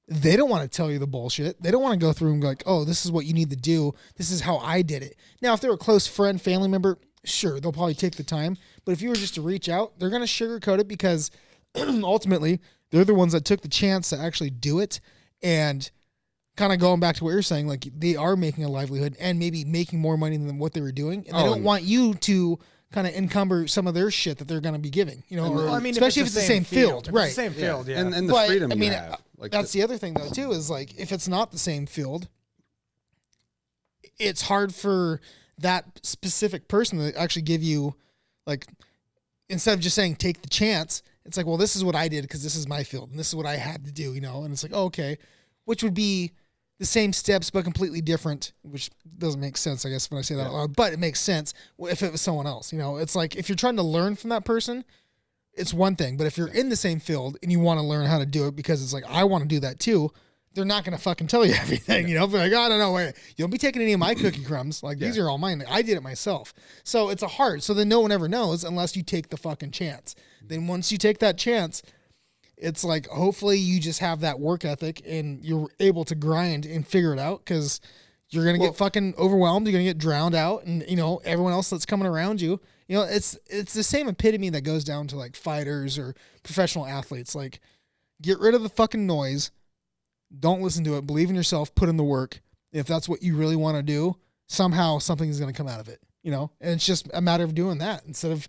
they don't want to tell you the bullshit. They don't want to go through and go like, oh, this is what you need to do. This is how I did it. Now, if they're a close friend, family member, sure, they'll probably take the time. But if you were just to reach out, they're going to sugarcoat it because ultimately they're the ones that took the chance to actually do it. And kind of going back to what you're saying, like they are making a livelihood and maybe making more money than what they were doing. And they don't want you to kind of encumber some of their shit that they're going to be giving, especially if it's the same field. Right. It's the same field, yeah. And the freedom you have. Like that's the other thing though too, is like, if it's not the same field, it's hard for that specific person to actually give you like, instead of just saying, take the chance, it's like, well, this is what I did because this is my field and this is what I had to do, and it's like, oh, okay, which would be the same steps but completely different, which doesn't make sense, I guess, when I say that out loud, but it makes sense if it was someone else. It's like if you're trying to learn from that person, it's one thing, but if you're in the same field and you want to learn how to do it because it's like, I want to do that too, they're not going to fucking tell you everything, They're like, oh, no, wait, you don't be taking any of my cookie crumbs. Like, these are all mine. I did it myself. So it's so then no one ever knows unless you take the fucking chance. Then once you take that chance, it's like, hopefully you just have that work ethic and you're able to grind and figure it out because you're going to get fucking overwhelmed. You're going to get drowned out. And, everyone else that's coming around you, it's the same epitome that goes down to like fighters or professional athletes. Like, get rid of the fucking noise. Don't listen to it. Believe in yourself. Put in the work. If that's what you really want to do, somehow something's going to come out of it, and it's just a matter of doing that instead of,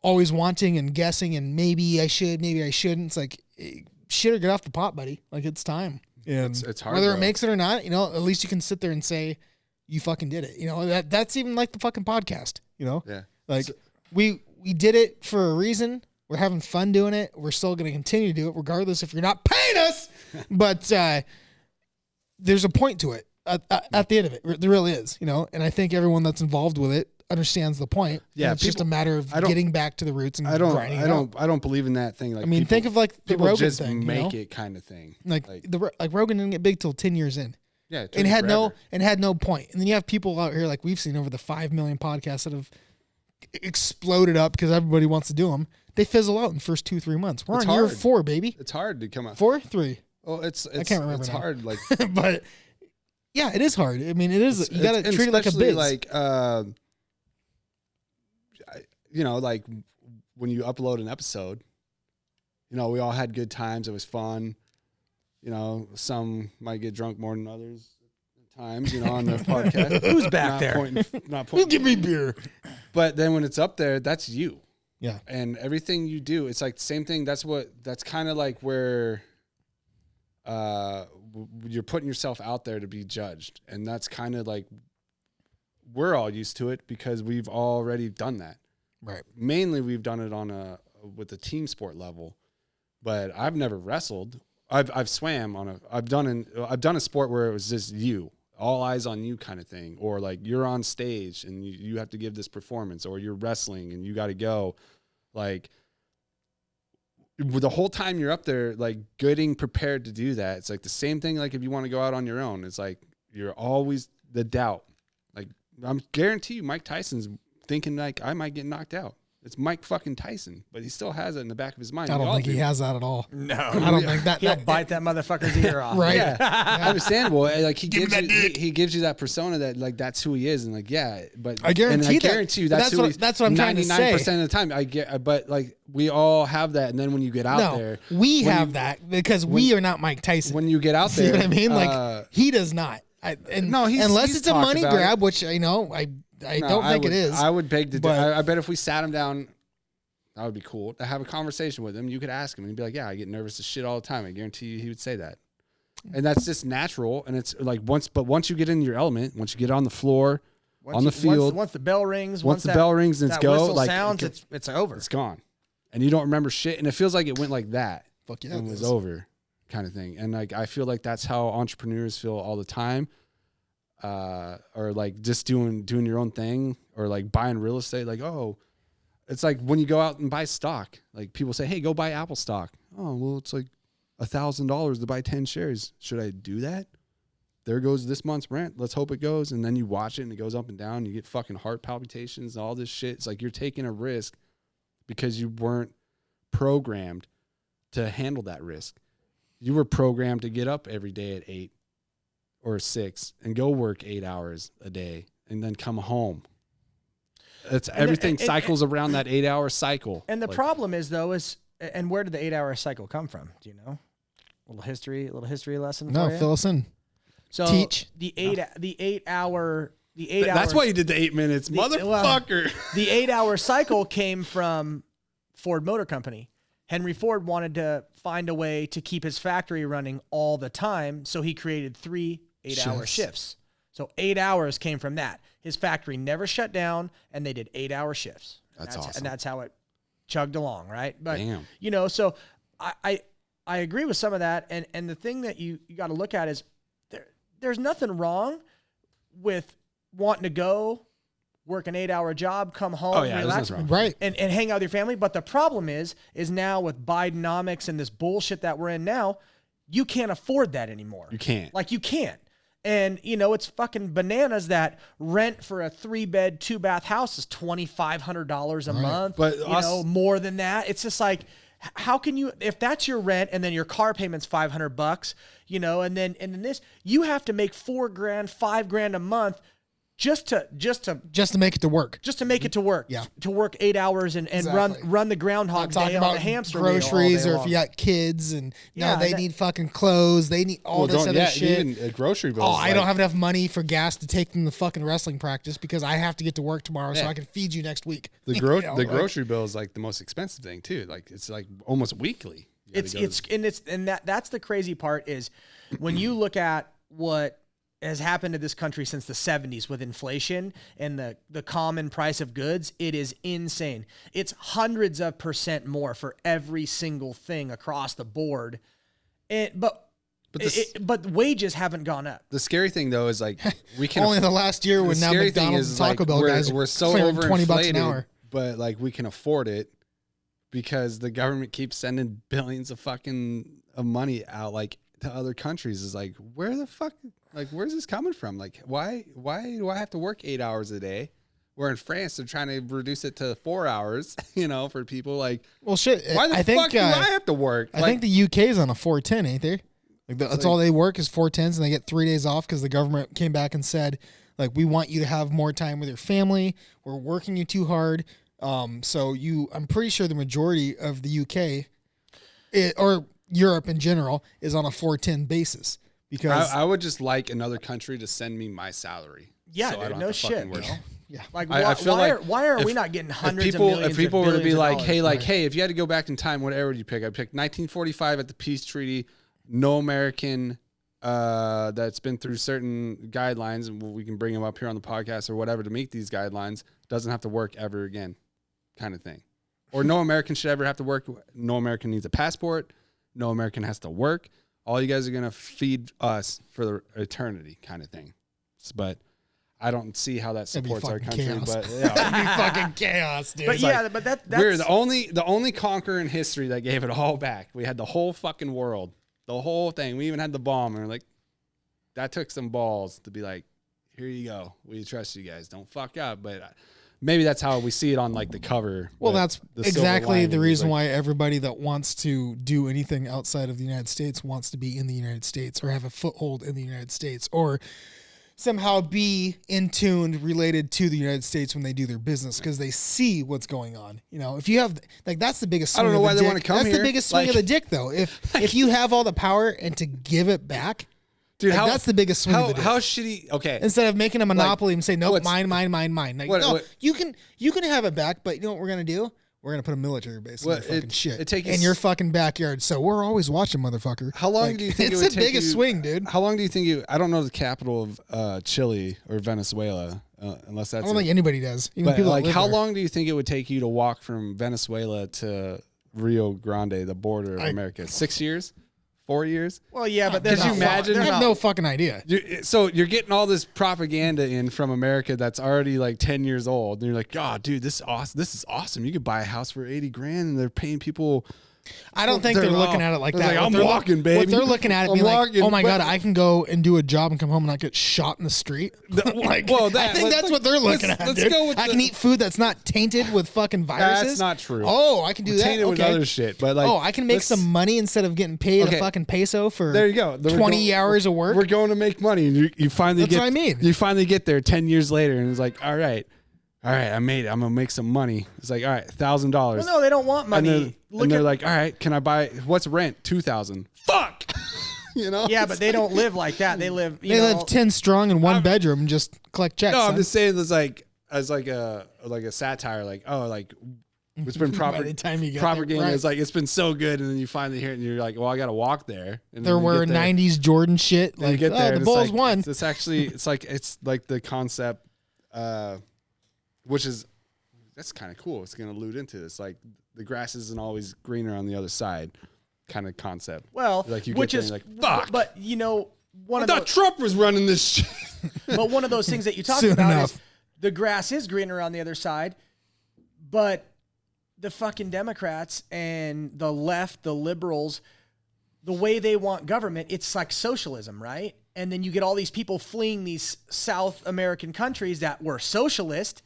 always wanting and guessing and maybe I should, maybe I shouldn't. It's like, shit or get off the pot, buddy. Like it's time. And it's hard. Whether it makes it or not, at least you can sit there and say you fucking did it. That's even like the fucking podcast, Yeah. Like we did it for a reason. We're having fun doing it. We're still going to continue to do it regardless if you're not paying us. But there's a point to it at the end of it. There really is, and I think everyone that's involved with it understands the point. Yeah, it's just a matter of getting back to the roots and grinding it out. I don't believe in that thing. Like, I mean, think of like the people Rogan just thing, make it kind of thing. Like Rogan didn't get big till 10 years in. Yeah, it took and had forever. had no point. And then you have people out here like we've seen over the 5 million podcasts that have exploded up because everybody wants to do them. They fizzle out in the first 2-3 months. We're It's on year hard. 4, baby. It's hard to come out. 4, 3. Oh, it's I can't remember It's now. hard. Like, But yeah, it is hard. I mean, it is. You got to treat it like a especially biz. like, like when you upload an episode, we all had good times. It was fun. Some might get drunk more than others at times, on the podcast. Who's back there? Not pointing. Give me beer. But then when it's up there, that's you. Yeah. And everything you do, it's like the same thing. That's kind of like where you're putting yourself out there to be judged. And that's kind of like, we're all used to it because we've already done that. Right. Mainly we've done it with a team sport level, but I've never wrestled. I've swam I've done a sport where it was just you, all eyes on you kind of thing. Or like you're on stage and you have to give this performance, or you're wrestling and you got to go. Like the whole time you're up there, like getting prepared to do that. It's like the same thing. Like if you want to go out on your own, it's like, you're always the doubt. Like I'm guarantee you Mike Tyson's thinking like I might get knocked out. It's Mike fucking Tyson, but he still has it in the back of his mind. I don't think he has that at all. No. I don't think that. He'll bite that motherfucker's ear off. Right. Yeah, understandable. Like he gives you that persona that like that's who he is, and like but I guarantee you that's what I'm trying to say. 99% of the time I get, but like we all have that, and then when you get out there, we have that because we are not Mike Tyson. When you get out there, see what I mean? Like he does not. Unless it's a money grab, which I don't think it is. I would beg to. I bet if we sat him down, that would be cool to have a conversation with him. You could ask him and he'd be like, "Yeah, I get nervous as shit all the time." I guarantee you, he would say that, and that's just natural. And it's like once you get in your element, once you get on the floor, on the field, once the bell rings, once the bell rings and it's go, whistle like sounds, it's over. It's gone, and you don't remember shit. And it feels like it went like that. Fuck yeah, and it was over, kind of thing. And like I feel like that's how entrepreneurs feel all the time. Or like just doing your own thing, or like buying real estate. Like, oh, it's like when you go out and buy stock, like people say, "Hey, go buy Apple stock." Oh, well, it's like $1,000 to buy 10 shares. Should I do that? There goes this month's rent. Let's hope it goes. And then you watch it and it goes up and down. You get fucking heart palpitations and all this shit. It's like you're taking a risk because you weren't programmed to handle that risk. You were programmed to get up every day at 8 or 6 and go work 8 hours a day and then come home. It's everything cycles around that 8-hour cycle. And the problem is though, and where did the 8-hour cycle come from? Do you know? A little history lesson. No, for you? fill us in. So teach the 8 hour. That's why you did the 8 minutes, motherfucker. The 8-hour cycle came from Ford Motor Company. Henry Ford wanted to find a way to keep his factory running all the time, so he created 3 8-hour shifts. So 8 hours came from that. His factory never shut down, and they did 8-hour shifts. That's awesome. And that's how it chugged along, right? But damn. So I agree with some of that, and the thing that you got to look at is there's nothing wrong with wanting to go work an 8-hour job, come home, relax, right, and hang out with your family. But the problem is now with Bidenomics and this bullshit that we're in now, you can't afford that anymore. You can't. Like you can't. And it's fucking bananas that rent for a 3-bed, 2-bath house is $2,500 a month. But more than that. It's just like, how can you, if that's your rent and then your car payment's $500, and then this, you have to make $4,000, $5,000 a month just to make it to work. Just to make it to work. Yeah. To work 8 hours and Exactly. run the groundhog day on the hamster wheel all groceries, day or long. if you got kids and Yeah, they need fucking clothes, they need all this other shit. Even a grocery bill. Oh, I don't have enough money for gas to take them to fucking wrestling practice because I have to get to work tomorrow so I can feed you next week. The Like, grocery bill is like the most expensive thing too. Like it's like almost weekly. That's the crazy part is when you look at what has happened to this country since the 70s with inflation and the common price of goods, it is insane. It's hundreds of % more for every single thing across the board. But wages haven't gone up. The scary thing though is like we can only the last year when now McDonald's and Taco Bell guys we're so clearing $20 an overinflated, hour. but like we can afford it because the government keeps sending billions of money out like to other countries. Is like, where the fuck, like, where's this coming from? Like, why do I have to work 8 hours a day? Where in France they're trying to reduce it to 4 hours, for people like, well, shit. Why the fuck do I have to work? I think the UK is on a 410, ain't they? Like that's all they work is 410s, and they get 3 days off because the government came back and said, like, we want you to have more time with your family. We're working you too hard. I'm pretty sure the majority of the UK or Europe in general is on a 410 basis because I would just like another country to send me my salary. Yeah, so no shit. Yeah. Like, I feel why are we not getting hundreds of millions? If people were to be like, dollars? hey, if you had to go back in time, whatever would you pick? I picked 1945 at the peace treaty. No American that's been through certain guidelines, and we can bring them up here on the podcast or whatever to meet these guidelines, doesn't have to work ever again, kind of thing. Or no American should ever have to work. No American needs a passport. No American has to work. All you guys are going to feed us for the eternity kind of thing. But I don't see how that supports our country. Chaos. But yeah. That'd be fucking chaos, dude. But yeah, but that's we're the only conqueror in history that gave it all back. We had the whole fucking world, the whole thing. We even had the bomb, and we're like, that took some balls to be like, here you go. We trust you guys. Don't fuck up. But maybe that's how we see it on like the cover. Well, that's exactly the reason like, why everybody that wants to do anything outside of the United States wants to be in the United States or have a foothold in the United States or somehow be in tune related to the United States when they do their business because they see what's going on. If you have like that's the biggest swing I don't know why the they dick. want to come That's here. the biggest swing like, of the dick though. If you have all the power and to give it back, dude, like, that's the biggest swing of the dick. How shitty? Okay, instead of making a monopoly and say nope, mine. Like what, you can have it back, but you know what we're gonna do? We're gonna put a military base in your fucking shit in your fucking backyard. So we're always watching, motherfucker. How long do you think it's it would the take biggest swing, dude? How long do you think you? I don't know the capital of Chile or Venezuela, unless that's. I don't think anybody does. Even but people like, that live how there. long do you think it would take you to walk from Venezuela to Rio Grande, the border of America? 6 years? 4 years? Well, yeah, but there's Could you imagine? I have no fucking idea. So you're getting all this propaganda in from America that's already like 10 years old, and you're like, "God, dude, this is awesome. This is awesome. You could buy a house for $80,000, and they're paying people." I don't think they're looking at it like that. Like, I'm walking, baby. What they're looking at it I'm being like, walking, oh my but- God, I can go and do a job and come home and not get shot in the street. I think that's what they're looking at, let's dude. go with I can eat food that's not tainted with fucking viruses. That's not true. Oh, I can do that. Tainted with Okay. other shit, but like, I can make some money instead of getting paid a fucking peso for there you go. 20 hours of work. We're going to make money, and you finally That's get. what I mean. You finally get there 10 years later, and it's like, all right, I made it. I'm gonna make some money. It's like, all right, $1,000. Well, no, they don't want money. And they're like, all right, can I buy? What's rent? $2,000. Fuck. Yeah, but they don't live like that. They live. They live 10 strong in one bedroom and just collect checks. No, I'm son. just saying this like as like a satire, like it's been By the time you get propaganda. there, right. It's like it's been so good, and then you finally hear it, and you're like, well, I got to walk there. And They're then you wearing get there, 90s Jordan shit. and you Like, get there, the and Bulls it's like, won. It's actually it's like the concept, which is that's kind of cool. It's gonna allude into this, like the grass isn't always greener on the other side, kind of concept. Well, like you which get is there and you're like, fuck. But one I of thought those, Trump was running this shit. but one of those things that you talked Soon about enough. is the grass is greener on the other side, but the fucking Democrats and the left, the liberals, the way they want government, it's like socialism, right? And then you get all these people fleeing these South American countries that were socialist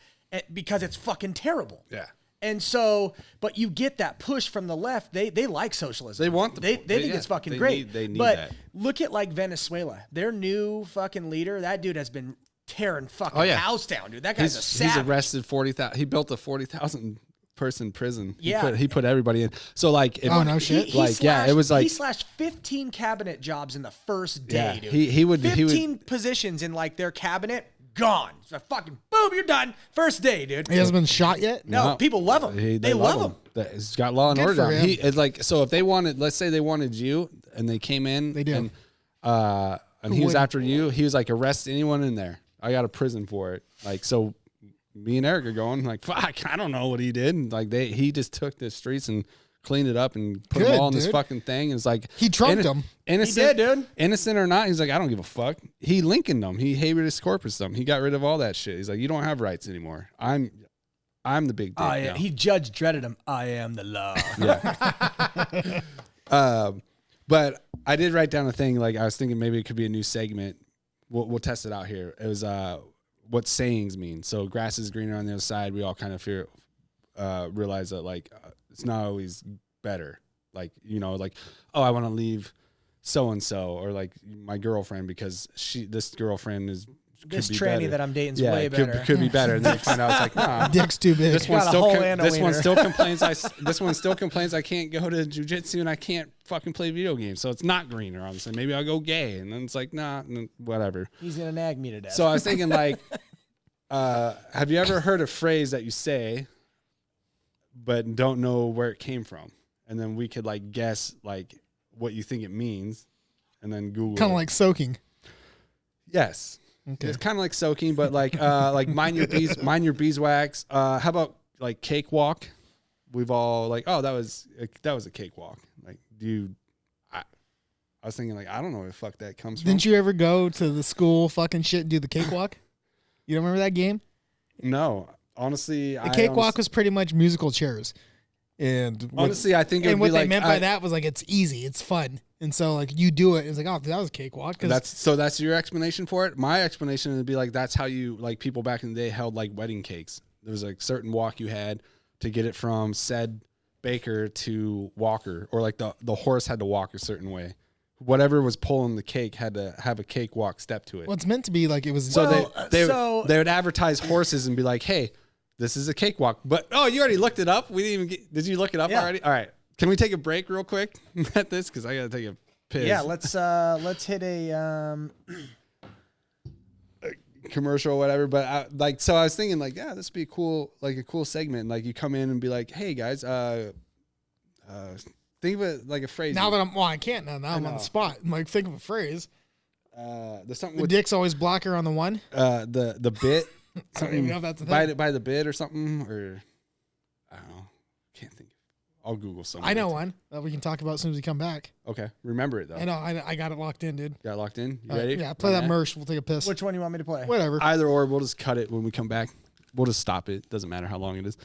because it's fucking terrible. Yeah. And so, but you get that push from the left. They like socialism. They want they think it's fucking great. They need but that. look at like Venezuela. Their new fucking leader, that dude has been tearing fucking house down, dude. That guy's a savage. He's arrested 40,000. He built a 40,000 person prison. Yeah. He put everybody in. So like, if, Oh, no shit. It was like he slashed 15 cabinet jobs in the first day, dude. He would 15 positions in like their cabinet gone. So fucking boom, you're done. First day, dude. He hasn't been shot yet. No, people love him. They love him. He's got law and Good order for down. him. It's like, so if they wanted, let's say they wanted you and they came in, They do. and he was after you, he was like, arrest anyone in there. I got a prison for it. Like, so me and Eric are going like, fuck, I don't know what he did. And like he just took the streets and cleaned it up and put them all in this fucking thing. And it's like, He trumped them. Innocent, He did, dude. Innocent or not, he's like, I don't give a fuck. He Lincolned them. He habeas corpus them. He got rid of all that shit. He's like, you don't have rights anymore. I'm the big dick now. He judge dreaded him. I am the law. Yeah. But I did write down a thing. Like, I was thinking maybe it could be a new segment. We'll test it out here. It was what sayings mean. So grass is greener on the other side. We all kind of realize that like it's not always better. Like, you know, like, oh, I want to leave so and so, or like my girlfriend because this girlfriend is. This tranny that I'm dating's way better. Could be better. And then you find out it's like, nah, Dick's too big. this one Got a still hole and a this one wiener. still complains this one still complains I can't go to jujitsu and I can't fucking play video games. So it's not greener, obviously. Maybe I'll go gay. And then it's like, nah, whatever. He's gonna nag me to death. So I was thinking like, have you ever heard a phrase that you say but don't know where it came from? And then we could like guess like what you think it means and then Google Kind it. of like soaking. Yes. Okay. It's kind of like soaking, but like mind your beeswax. How about like cakewalk? We've all like, oh, that was a cakewalk. Like, I was thinking like, I don't know where the fuck that comes from. Didn't you ever go to the school fucking shit and do the cakewalk? You don't remember that game? No, honestly, The cakewalk was pretty much musical chairs. And honestly, I think it would and what be they like, meant by that was like it's easy, it's fun, and so like you do it. It's like, oh, that was a cakewalk. That's your explanation for it. My explanation would be like that's how you like people back in the day held like wedding cakes. There was like certain walk you had to get it from said baker to walker, or like the horse had to walk a certain way. Whatever was pulling the cake had to have a cakewalk step to it. Well, it's meant to be like it was. So they would advertise horses and be like, hey, this is a cakewalk. But you already looked it up. We didn't even did you look it up already? All right. Can we take a break real quick at this? Because I gotta take a piss. Yeah, let's hit a commercial or whatever. But I was thinking like, yeah, this would be a cool segment. Like you come in and be like, hey guys, think of it like a phrase. Now that I can't now. Now I'm on the spot. I'm like, think of a phrase. There's something The with dick's always blacker on the one. the bit. I don't even know if that's a thing. by the bit or something, or I don't know. Can't think. I'll Google something. I know one that we can talk about as soon as we come back. Okay, remember it though. I know. I got it locked in, dude. Got locked in. You ready? Yeah, play that merch. We'll take a piss. which one you want me to play? Whatever. Either or, we'll just cut it when we come back. We'll just stop it. Doesn't matter how long it is.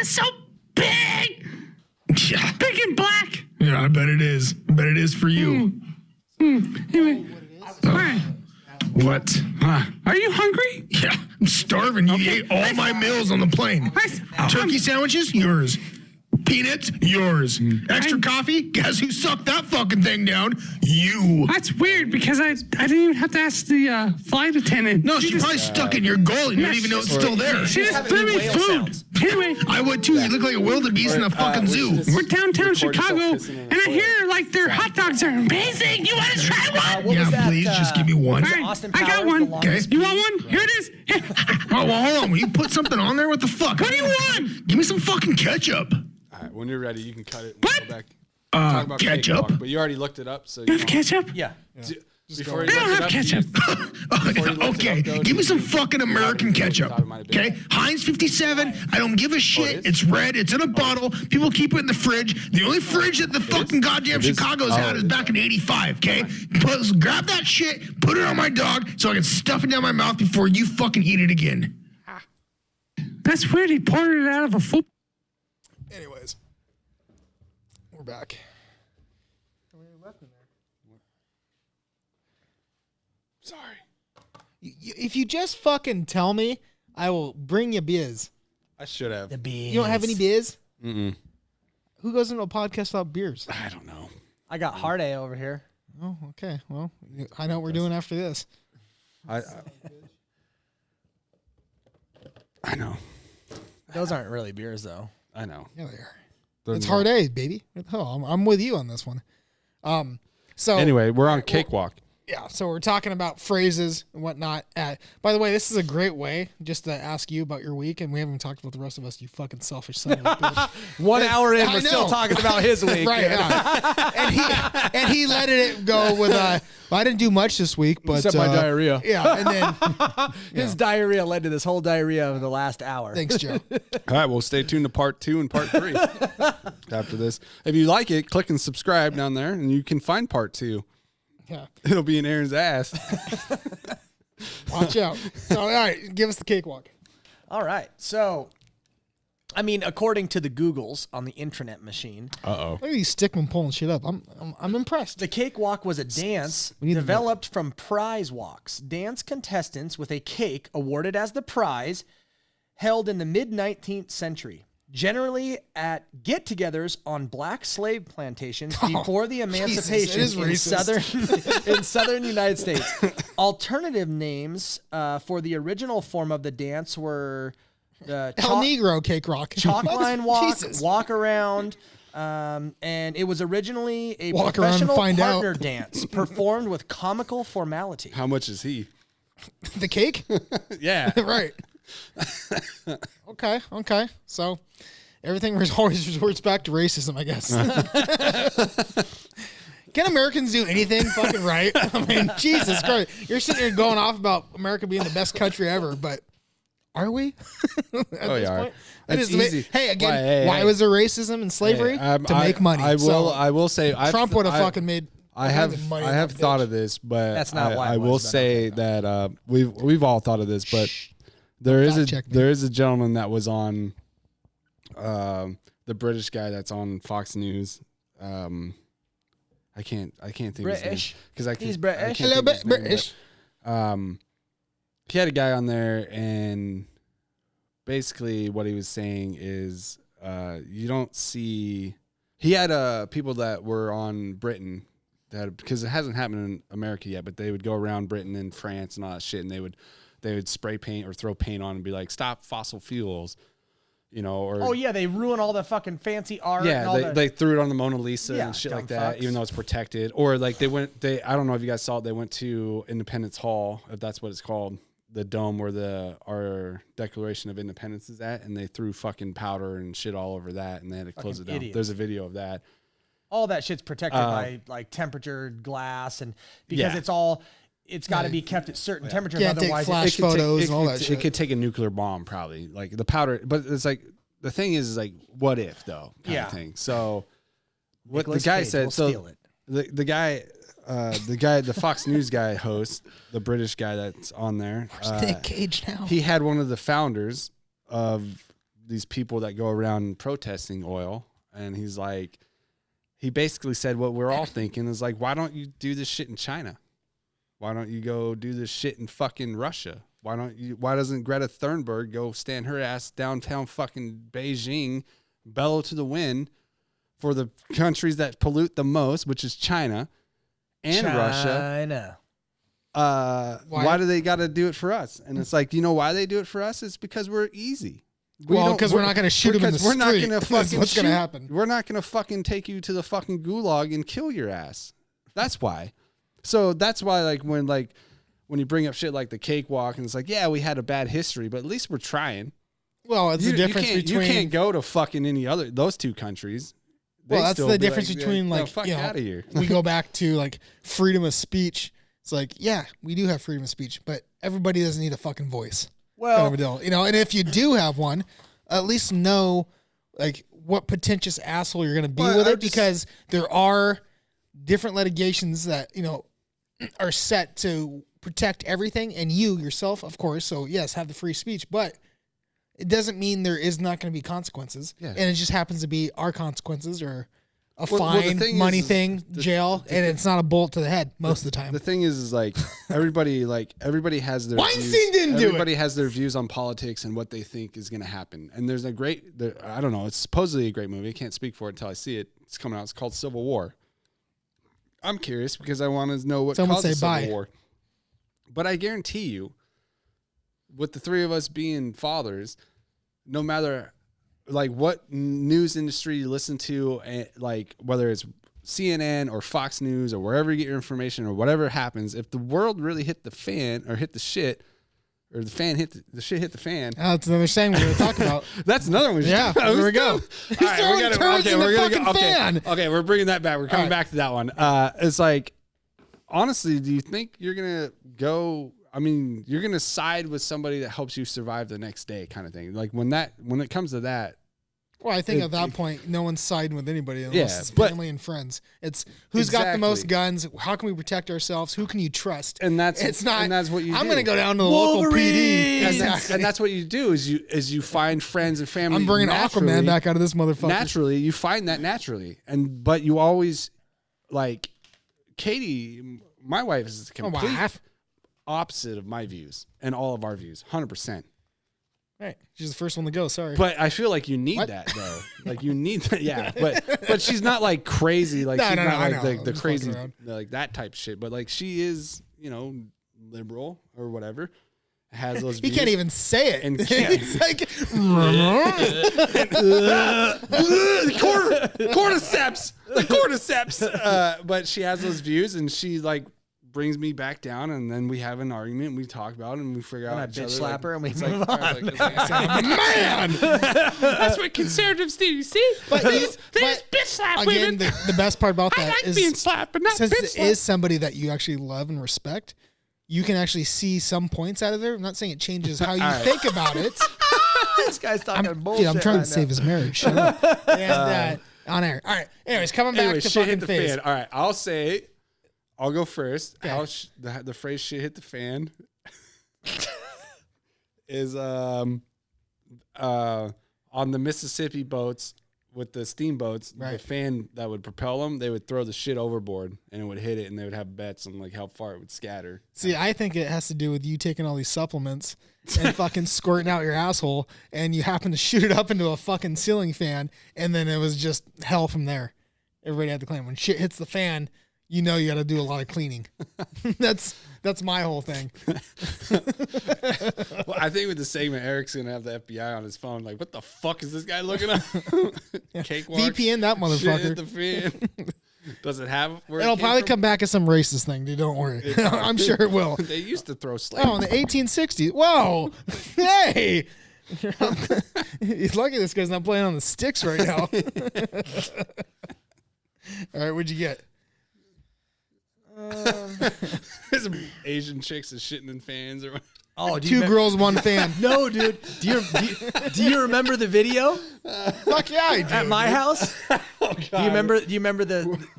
is so big. Yeah. Big and black. Yeah, I bet it is. I bet it is for you. Anyway, all right. What? Are you hungry? Yeah, I'm starving. You ate all my meals on the plane. Turkey sandwiches, yours. Peanuts, yours. Extra coffee? Guess who sucked that fucking thing down? You. That's weird because I didn't even have to ask the flight attendant. No, she probably stuck it in your goal and you don't even know it's still there. She just threw me food. Anyway, I would too. You look like a wildebeest in a fucking zoo. we're downtown Chicago, and I hear like their hot dogs are amazing. You want to try one? Yeah, please, just give me one. All right, Austin I got Powers, one. the longest You want one? Here it is. Oh, well, hold on. Will you put something on there? What the fuck? What do you want? Give me some fucking ketchup. All right, when you're ready, you can cut it. What? Go back. Talk about Ketchup? cakewalk, but you already looked it up, so You have ketchup? Yeah. Before you I don't looked it have up, ketchup. Okay, give me some fucking American ketchup. Okay, Heinz 57. I don't give a shit. It's red. It's in a bottle. People keep it in the fridge. The only fridge that the fucking goddamn Chicago's had is back in '85. Okay, grab that shit, put it on my dog, so I can stuff it down my mouth before you fucking eat it again. That's weird. He poured it out of a full. Anyways, we're back. Sorry. If you just fucking tell me, I will bring you beers. I should have. The bees. You don't have any beers? Mm-mm. Who goes into a podcast without beers? I don't know. I got Hard A over here. Oh, okay. Well, I know what we're doing after this. I know. Those aren't really beers, though. I know. Yeah, they are. They're It's not. hard A, baby. Oh, I'm with you on this one. So Anyway, we're on cakewalk. yeah, so we're talking about phrases and whatnot. By the way, this is a great way just to ask you about your week, and we haven't talked about the rest of us. You fucking selfish son of a bitch. 1 hour in, I we're still know. talking about his week. Right, yeah. and he let it go with well, I didn't do much this week, but Except my diarrhea. Yeah, and then His diarrhea led to this whole diarrhea of the last hour. thanks, Joe. All right, well, stay tuned to part 2 and part 3 after this. If you like it, click and subscribe down there, and you can find part 2. Yeah, It'll be in Aaron's ass. watch out. So, all right, give us the cakewalk. All right. So, I mean, according to the Googles on the intranet machine, Uh-oh. Look at these stickmen pulling shit up. I'm impressed. the cakewalk was a dance We need to developed from prize walks. Dance contestants with a cake awarded as the prize held in the mid-19th century. Generally at get-togethers on black slave plantations before the emancipation Jesus, it is in southern United States. Alternative names for the original form of the dance were the El Negro cake rock. chalk line walk, Jesus. walk around, and it was originally a Walk around and professional find out. partner dance performed with comical formality. How much is he? The cake? Yeah. Right. Okay. So everything always resorts back to racism, I guess. Can Americans do anything fucking right? I mean, Jesus Christ. You're sitting here going off about America being the best country ever, but are we? Oh, yeah. It It's is easy. Hey, again, why was there racism and slavery? Hey, to make money. I will. So I will say. Trump would have fucking made. I have thought of this, but That's not why I it will was, but say that we've all thought of this, but there is Fact check me. there is a gentleman that was on the British guy that's on Fox News. I can't think of his British. name because I can't. He's British. I can't A little think of his bit name, British. but, he had a guy on there, and basically what he was saying is you don't see. He had people that were on Britain that because it hasn't happened in America yet, but they would go around Britain and France and all that shit, and they would spray paint or throw paint on and be like, "Stop fossil fuels," you know. Or Oh yeah, they ruin all the fucking fancy art. and yeah, all they threw it on the Mona Lisa Yeah, and shit dumb like that, fucks. even though it's protected. Or like I don't know if you guys saw it. They went to Independence Hall, if that's what it's called, the dome where our Declaration of Independence is at, and they threw fucking powder and shit all over that, and they had to close it Fucking down. idiots. There's a video of that. all that shit's protected by like temperature glass, and because Yeah. it's got to be kept at certain temperatures. Can't take Otherwise, flash could take- photos and all could- that shit. It could take a nuclear bomb, probably, like the powder. But it's like the thing is like, what if though? Kind of thing. So what Nicolas the guy Cage said. will So steal it. the guy, the Fox News guy host, the British guy that's on there. Nick Cage now. He had one of the founders of these people that go around protesting oil, and he's like, he basically said what we're all thinking is like, why don't you do this shit in China? Why don't you go do this shit in fucking Russia? Why doesn't Greta Thunberg go stand her ass downtown fucking Beijing, bellow to the wind for the countries that pollute the most, which is China and Russia? Why do they got to do it for us? And it's like, you know why they do it for us? It's because we're easy. Because we're not going to shoot them in the street. We're not going to fucking what's going to happen. We're not going to fucking take you to the fucking gulag and kill your ass. That's why. So that's why, like, when you bring up shit like the cakewalk, and it's like, yeah, we had a bad history, but at least we're trying. Well, it's the difference between... You can't go to fucking those two countries. Well, that's the difference between, like, fuck out of here. We go back to, like, freedom of speech. It's like, yeah, we do have freedom of speech, but everybody doesn't need a fucking voice. Well, kind of a deal. You know, and if you do have one, at least know, like, what pretentious asshole you're going to be with it, because there are different litigations that, you know, are set to protect everything, and you yourself, of course. So yes, have the free speech, but it doesn't mean there is not going to be consequences. Yeah. And it just happens to be our consequences, or a fine, money thing, jail, and it's not a bullet to the head most of the time. The thing is like everybody has their Weinstein views. Everybody has their views on politics and what they think is going to happen. And there's I don't know, it's supposedly a great movie. I can't speak for it until I see it. It's coming out. It's called Civil War. I'm curious because I want to know what causes Civil War. But I guarantee you, with the three of us being fathers, no matter like what news industry you listen to, like whether it's CNN or Fox News or wherever you get your information or whatever happens, if the world really hit the fan or hit the shit, or the fan hit the shit hit the fan. That's another saying we're going to talk about. That's another one. Yeah, there we go. Okay, we're bringing that back. We're coming back to that one. It's like, honestly, do you think you're going to go... I mean, you're going to side with somebody that helps you survive the next day kind of thing. Like when it comes to that. Well, I think at that point, no one's siding with anybody unless it's family and friends. It's who's got the most guns. How can we protect ourselves? Who can you trust? And that's what you do. I'm going to go down to the local PD. And that's what you do is you find friends and family. I'm bringing Aquaman back out of this motherfucker. Naturally, you find that naturally. But you always, like, Katie, my wife is the complete opposite of my views and all of our views, 100%. Right, she's the first one to go. Sorry, but I feel like you need that though. Like you need that, yeah. But she's not like crazy. Like she's not like the crazy like that type of shit. But like she is, you know, liberal or whatever. Has those. He can't even say it. And he's like cordyceps. But she has those views, and she like brings me back down, and then we have an argument, and we talk about it, and we figure out each other. Slap her, and we move on. Man, that's what conservatives do. You see, but bitch slap again, women. The best part about that is being slapped, but not since bitch it slap. is somebody that you actually love and respect. You can actually see some points out of there. I'm not saying it changes how you think about it. This guy's talking bullshit. Dude, I'm trying to save his marriage. Shut up. And on air. All right. Anyways, coming back to fucking phase. Fan. All right, I'll go first. Okay. The phrase "shit hit the fan" is on the Mississippi boats with the steamboats. Right. The fan that would propel them, they would throw the shit overboard, and it would hit it, and they would have bets on like how far it would scatter. See, I think it has to do with you taking all these supplements and fucking squirting out your asshole, and you happen to shoot it up into a fucking ceiling fan, and then it was just hell from there. Everybody had to claim when shit hits the fan. You know you got to do a lot of cleaning. That's my whole thing. Well, I think with the segment, Eric's going to have the FBI on his phone. Like, what the fuck is this guy looking at? Cakewalk. VPN that motherfucker. Shit hit the fan. Does it have where It'll probably come back as some racist thing, dude. Don't worry. I'm sure it will. They used to throw slaves. Oh, in the 1860s. Whoa. Hey. He's lucky this guy's not playing on the sticks right now. All right, what'd you get? Some Asian chicks is shitting in fans or what? Oh, two girls, one fan. No, dude. Do you remember the video? Fuck yeah, I do. At my house? Oh, God. Do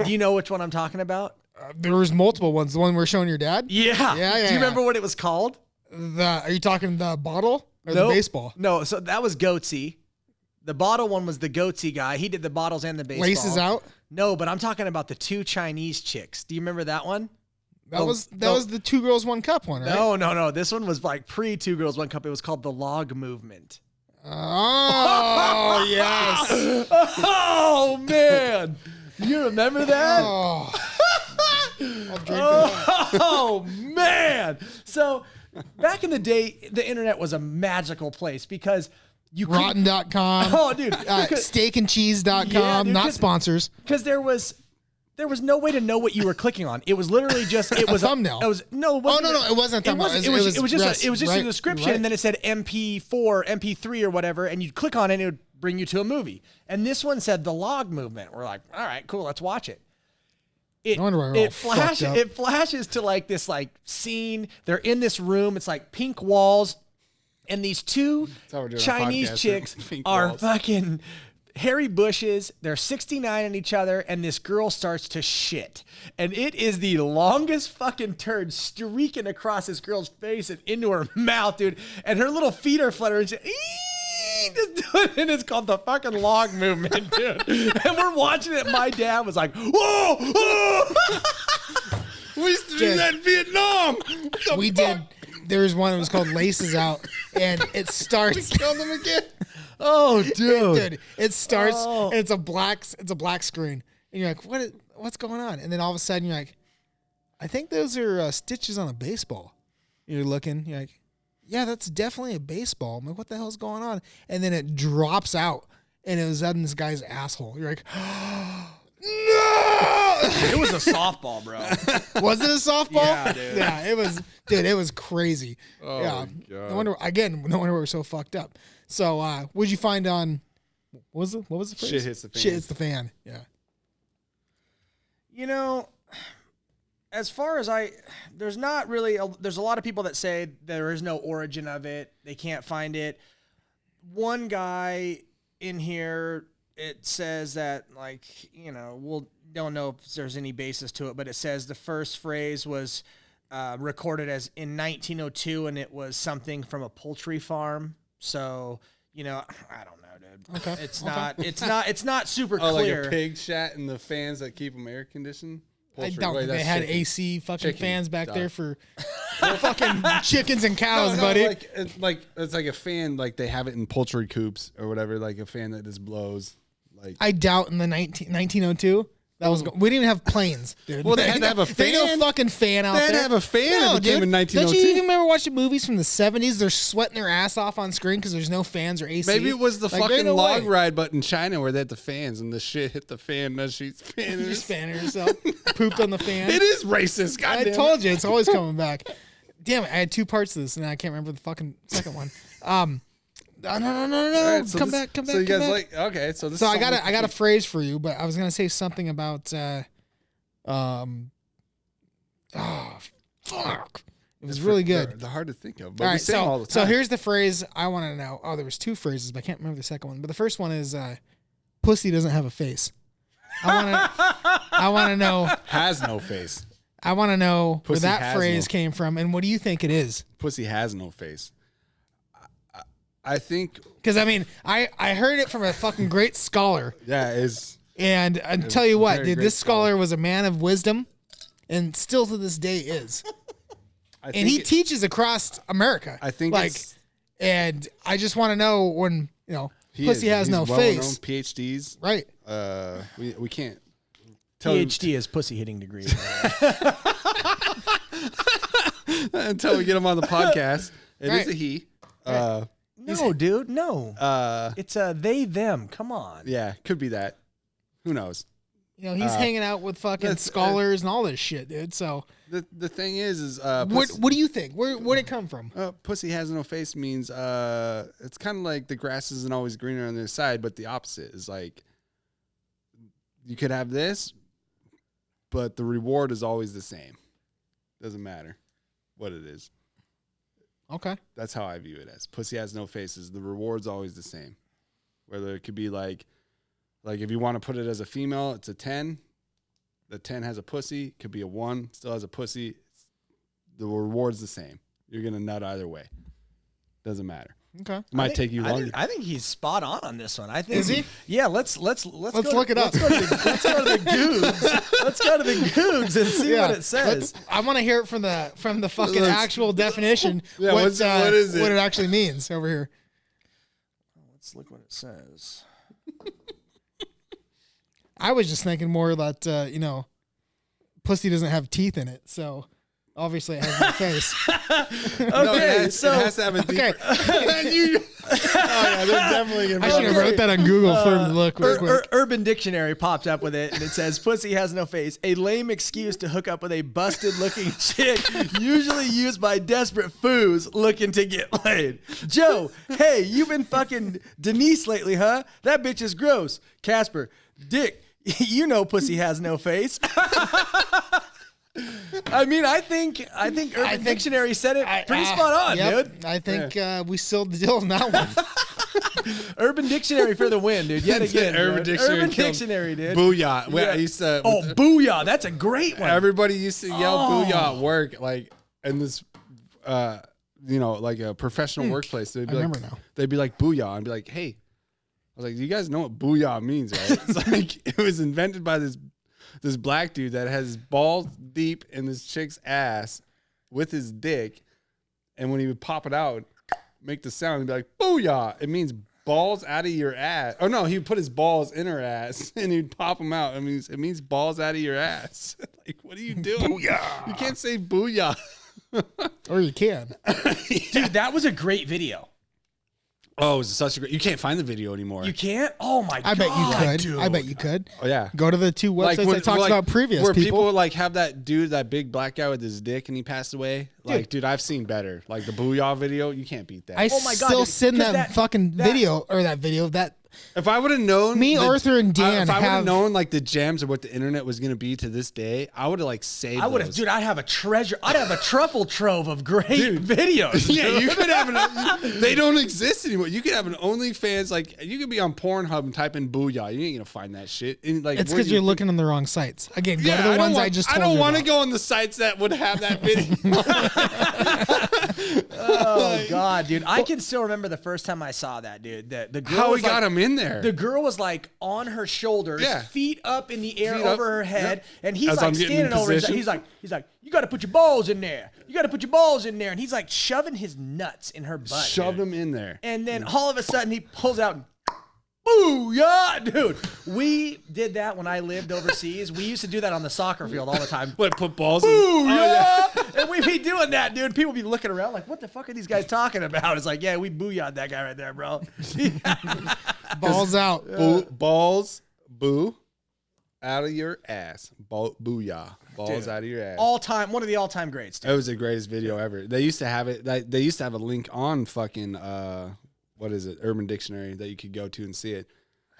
you know which one I'm talking about? There was multiple ones. The one we're showing your dad? Yeah. Do you remember what it was called? Are you talking the bottle or the baseball? No, so that was Goatsy. The bottle one was the goatsy guy. He did the bottles and the baseball. Laces out. No, but I'm talking about the 2 Chinese chicks. Do you remember that one? That was the 2 girls 1 cup one, right? No. This one was like pre 2 girls 1 cup. It was called the log movement. Oh yes. Oh man, you remember that? Oh. I'll drink that. Oh man. So back in the day, the internet was a magical place because you could, Rotten.com. Oh, dude. Steakandcheese.com. Yeah, dude, not sponsors. Because there was no way to know what you were clicking on. It was literally just it was a thumbnail. It was no. It Oh no, it wasn't a thumbnail. It was just right, a description, right. and then it said MP4, MP3, or whatever, and you'd click on it, and it would bring you to a movie. And this one said the log movement. We're like, all right, cool, let's watch it. No wonder we're all fucked up. It flashes to like this like scene. They're in this room. It's like pink walls, and these 2 how we're doing our Chinese podcast, chicks pink are walls. fucking hairy bushes. They're 69 in each other, and this girl starts to shit. And it is the longest fucking turd streaking across this girl's face and into her mouth, dude. And her little feet are fluttering. Just doing it, and it's called the fucking log movement, dude. And we're watching it. My dad was like, whoa, whoa. We used to do that in Vietnam. We did. There was one that was called Laces Out, and it starts. Kill them again. Oh, Dude, it starts. And it's a black screen, and you're like, what's going on? And then all of a sudden you're like, I think those are stitches on a baseball. You're looking. You're like, yeah, that's definitely a baseball. I'm like, what the hell's going on? And then it drops out, and it was on this guy's asshole. You're like, no! It was a softball, bro. Was it a softball? Yeah, dude. Yeah, it was. Dude, it was crazy. Oh, yeah. my God. No wonder we're so fucked up. So, what'd you find on? What was the phrase? Shit hits the fan. Shit hits the fan. Yeah. You know, as far as there's not really, there's a lot of people that say there is no origin of it. They can't find it. One guy in here, it says that, like, you know, don't know if there's any basis to it, but it says the first phrase was recorded as in 1902, and it was something from a poultry farm. So, you know, I don't know, dude. Okay. It's not super Oh, clear. like a pig shat and the fans that keep them air conditioned. I don't think they had chicken. AC fucking Chicken. fans back Duh. there for fucking chickens and cows, buddy. It's like a fan, like they have it in poultry coops or whatever, like a fan that just blows. Like I doubt in the 1902 that was. We didn't even have planes, dude. Well, they had to have a There ain't fan. no fucking fan out They there. had to have a fan if it came in Don't you 1902. even remember watching movies from the 70s? They're sweating their ass off on screen because there's no fans or AC. Maybe it was the Like, fucking ain't no log way. ride, but in China where they had the fans and the shit hit the fan. That shit's You spanners. fanning yourself, pooped on the fan. It is racist. I Goddamn. told you, it's always coming back. Damn it, I had 2 parts to this, and I can't remember the fucking second one. No. All right, so come this- back. So you guys back. like okay? So this. So is I got something- a phrase for you, but I was gonna say something about fuck. It was really good. They're hard to think of. But All we right, say them all the time. so here's the phrase I want to know. Oh, there was 2 phrases, but I can't remember the second one. But the first one is pussy doesn't have a face. I want to know. has no face. I want to know Pussy where that has phrase no- came from, and what do you think it is? Pussy has no face. I think. Because I mean, I heard it from a fucking great scholar, Yeah, is and I tell you what, very dude, great this scholar was a man of wisdom, and still to this day is. I And he teaches across America. I think like, it's- and I just want to know when pussy has he's no well-known, face, PhDs. right? We can't. Tell him- PhD is pussy hitting degree. until we get him on the podcast. It is Right. a he. No, dude, no. It's a they them. Come on. Yeah, could be that. Who knows? He's hanging out with fucking that's- scholars and all this shit, dude. So The thing is what do you think? Where'd it come from? pussy has no face means it's kind of like the grass isn't always greener on the other side, but the opposite is like you could have this, but the reward is always the same. Doesn't matter what it is. Okay. That's how I view it as. Pussy has no faces. The reward's always the same. Whether it could be like if you want to put it as a female, it's a 10. The 10 has a pussy. Could be a 1, still has a pussy. The reward's the same. You're going to nut either way. Doesn't matter. Okay. Might take you longer. I think he's spot on this one. I think Is he? Yeah. Let's look it up. Let's go to the Googs. Let's go to the Googs and see what it says. I want to hear it from the fucking actual definition. Yeah, what is it? What it actually means over here. Let's look what it says. I was just thinking more that pussy doesn't have teeth in it, so obviously it has no face. Okay, it has to have a deeper. Okay. They're definitely gonna I should have wrote that on Google for him to look real quick. Urban Dictionary popped up with it, and it says, pussy has no face. A lame excuse to hook up with a busted-looking chick, usually used by desperate foos looking to get laid. Joe, hey, you been fucking Denise lately, huh? That bitch is gross. Casper, Dick, you know pussy has no face. I mean, I think Urban Dictionary said it pretty spot on, dude. I think we sealed the deal on that one. Urban Dictionary for the win, dude. Yet again, Urban Dictionary, dude. Booyah. Yeah. I used to. Booyah! That's a great one. Everybody used to yell booyah at work, like in this, like a professional workplace. They'd be remember now. They'd be like booyah, and be like, hey, I was like, you guys know what booyah means, right? It's like it was invented by this black dude that has balls deep in this chick's ass with his dick, and when he would pop it out, make the sound, he'd be like, booyah. It means balls out of your ass. Oh no, he'd put his balls in her ass and he'd pop them out. It means balls out of your ass. Like, what are you doing? Booyah. You can't say booyah. Or you can. Dude, that was a great video. Oh, it was such a great. You can't find the video anymore. You can't? Oh my god. I bet you could. Dude. I bet you could. Oh yeah. Go to the two websites I talked about previous. Where people would like have that dude, that big black guy with his dick, and he passed away. Like, dude, I've seen better. Like the booyah video, you can't beat that. I Oh my God, still dude, send 'cause that fucking video or that video that. If I would have known, Arthur, and Dan if I would have have known like the gems of what the internet was going to be to this day, I would have like saved. I would have, those. dude. I'd have a treasure. I'd have a truffle trove of great videos. Yeah, you could have they don't exist anymore. You could have an OnlyFans, like you could be on Pornhub and type in booyah. You ain't gonna find that shit. And, like, it's because you're looking on the wrong sites. Again, go to the ones I just told you. I don't want to about. go on the sites that would have that video. Oh god, dude. I can still remember the first time I saw that, dude. The girl How was we got like, him in there? The girl was like on her shoulders, feet up in the air Feet over up. her head, Yep. and he's As like I'm getting standing in over his, position. he's like, you got to put your balls in there. You got to put your balls in there, and he's like shoving his nuts in her butt. Shoved dude. him in there. And then all of a sudden he pulls out and booyah, dude. We did that when I lived overseas. We used to do that on the soccer field all the time. What, put balls in? Booyah! And we'd be doing that, dude. People would be looking around like, what the fuck are these guys talking about? It's like, yeah, we booyah'd that guy right there, bro. Balls out. Balls, boo, out of your ass. Booyah. Balls out of your ass. One of the all-time greats, dude. That was the greatest video ever. They used to have it. They used to have a link on fucking what is it? Urban Dictionary that you could go to and see it.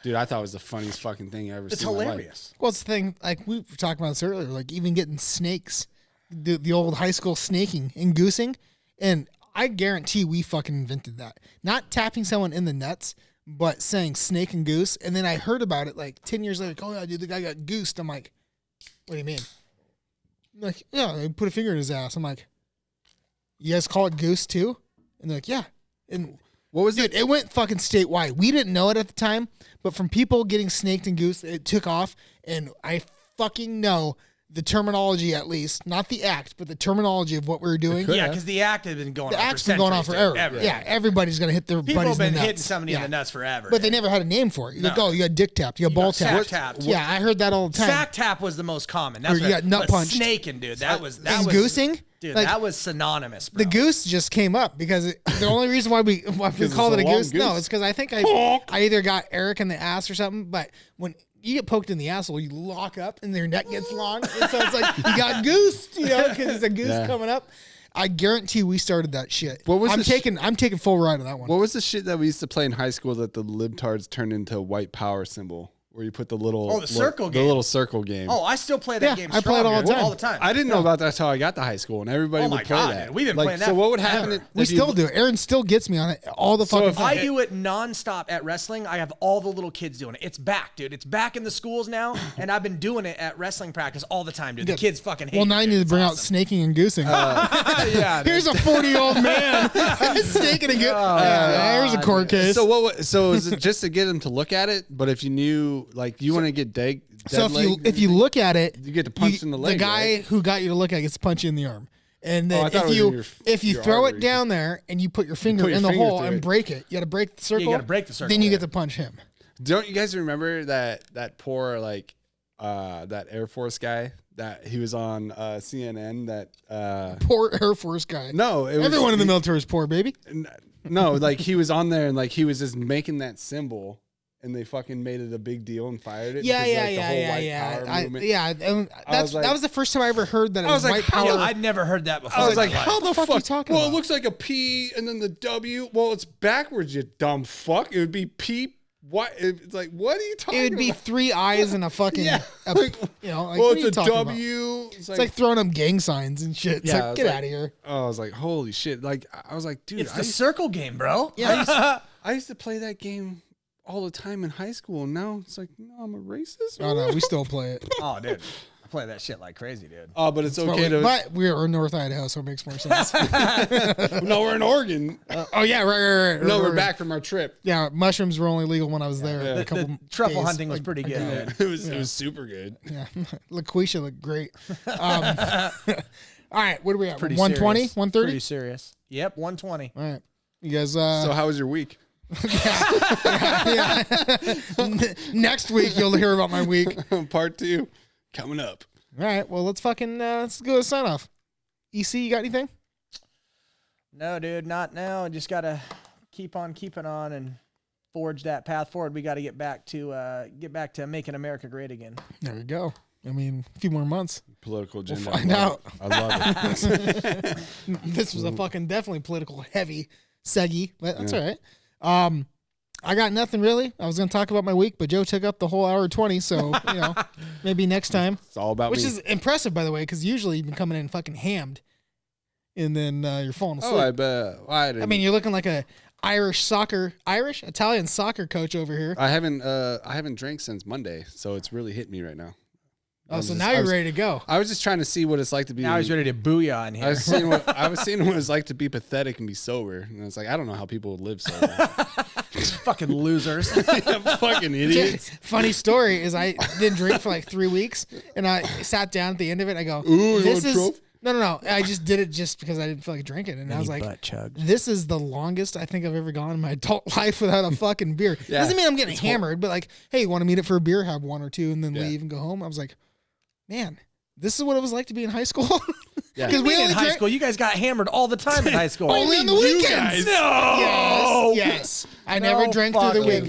Dude, I thought it was the funniest fucking thing I ever It's seen. In my life. hilarious. Well, it's the thing, like we were talking about this earlier, like even getting snakes, the old high school snaking and goosing. And I guarantee we fucking invented that. Not tapping someone in the nuts, but saying snake and goose. And then I heard about it like 10 years later. Like, oh, yeah, dude, the guy got goosed. I'm like, what do you mean? Like, yeah, they put a finger in his ass. I'm like, you guys call it goose too? And they're like, yeah. And what was it? It went fucking statewide. We didn't know it at the time, but from people getting snaked and goose, it took off. And I fucking know the terminology, at least, not the act, but the terminology of what we were doing. Yeah, because the act had been going on. The for act's been going on centuries, forever. dude, Yeah, everybody's gonna hit their People buddies have been in the nuts. hitting somebody in the nuts forever. But they never had a name for it. You go, you got dick tapped, you got ball sack tapped. tapped. Yeah, I heard that all the time. Sack tap was the most common. That's Or you got nut punched. Snaking, dude. That was And Dude, goosing? Like, that was synonymous, bro. the goose just came up because the only reason why we called it's it a a long goose, no, goose. it's because I think I either got Eric in the ass or something. But when you get poked in the asshole, you lock up and their neck gets long, and so it's like you got goosed, because it's a goose coming up. I guarantee we started that shit. What was I'm the I'm taking full ride on that one. What was the shit that we used to play in high school that the libtards turned into a white power symbol? where you put the little circle game. the little circle game. Oh, I still play that game. I play it all the time. I didn't know about that until I got to high school, and everybody would play that. Dude, we've been playing that. So what would happen? We still do. Aaron still gets me on it all the fucking time. I do it nonstop at wrestling. I have all the little kids doing it. It's back, dude. It's back in the schools now, and I've been doing it at wrestling practice all the time, dude. The kids fucking hate it. Well, now you need to bring out snaking and goosing. Yeah, here's a 40-year-old man snaking and goosing. Here's a court case. So is it just to get them to look at it? But if you knew, like, you want to get dead if you look at it, you get to punch in the leg. The guy who got you to look at it gets to punch you in the arm. And then if you throw it down there and you put your finger in the hole and break it, you got to break the circle. You got to break the circle. Then you get to punch him. Don't you guys remember that poor that Air Force guy that he was on CNN? That poor Air Force guy. No, everyone in the military is poor, baby. No, like he was on there and like he was just making that symbol. And they fucking made it a big deal and fired it. Yeah. That was the first time I ever heard that it was white power. I'd never heard that before. I was like, how the fuck are you talking about? Well, it looks like a P and then the W. Well, it's backwards, you dumb fuck. It would be P. What? It's like, what are you talking about? It would be 3 eyes and a fucking, well, it's a W. It's like throwing up gang signs and shit. It's like, get out of here. Oh, I was like, holy shit. Like, I was like, dude. It's the circle game, bro. Yeah. I used to play that game all the time in high school, and now it's like, no, I'm a racist. Oh no, we still play it. Oh, dude, I play that shit like crazy, dude. Oh, but it's okay but we're in North Idaho, so it makes more sense. No, we're in Oregon. Oh yeah, right. No, we're back from our trip. Yeah, mushrooms were only legal when I was there. Yeah. The truffle hunting was pretty good. It was super good. Yeah, LaQuisha looked great. All right, what are we at? Pretty 120, serious. 130. Pretty serious. Yep, 120. All right, you guys. So how was your week? Yeah. Next week you'll hear about my week. Part 2 coming up. All right. Well, let's go to sign off. EC, you got anything? No, dude, not now. Just gotta keep on keeping on and forge that path forward. We got to get back to making America great again. There we go. I mean, a few more months. Political agenda. We'll find out. I love it. This was a fucking definitely political heavy seggy, but that's all right. I got nothing really. I was going to talk about my week, but Joe took up the whole hour 20. So, maybe next time. It's all about Which me. is impressive, by the way, because usually you've been coming in fucking hammed and then you're falling asleep. Oh, I bet. I mean, you're looking like a Italian soccer coach over here. I haven't drank since Monday, so it's really hit me right now. Oh, so now you're ready to go. I was just trying to see what it's like to be. Now he's ready to booyah in here. I was seeing what it's like to be pathetic and be sober, and it's like I don't know how people would live sober. Fucking losers. Fucking idiots. Funny story is I didn't drink for like 3 weeks, and I sat down at the end of it. I go, Ooh, "This is no. I just did it just because I didn't feel like drinking, and I was like, "This is the longest I think I've ever gone in my adult life without a fucking beer." Yeah. Doesn't mean I'm getting hammered, but like, hey, you want to meet up for a beer? Have 1 or 2, and then leave and go home. I was like, man, this is what it was like to be in high school. Because we in high school, you guys got hammered all the time in high school. Only on the weekends. No. Yes. I never drank through the week.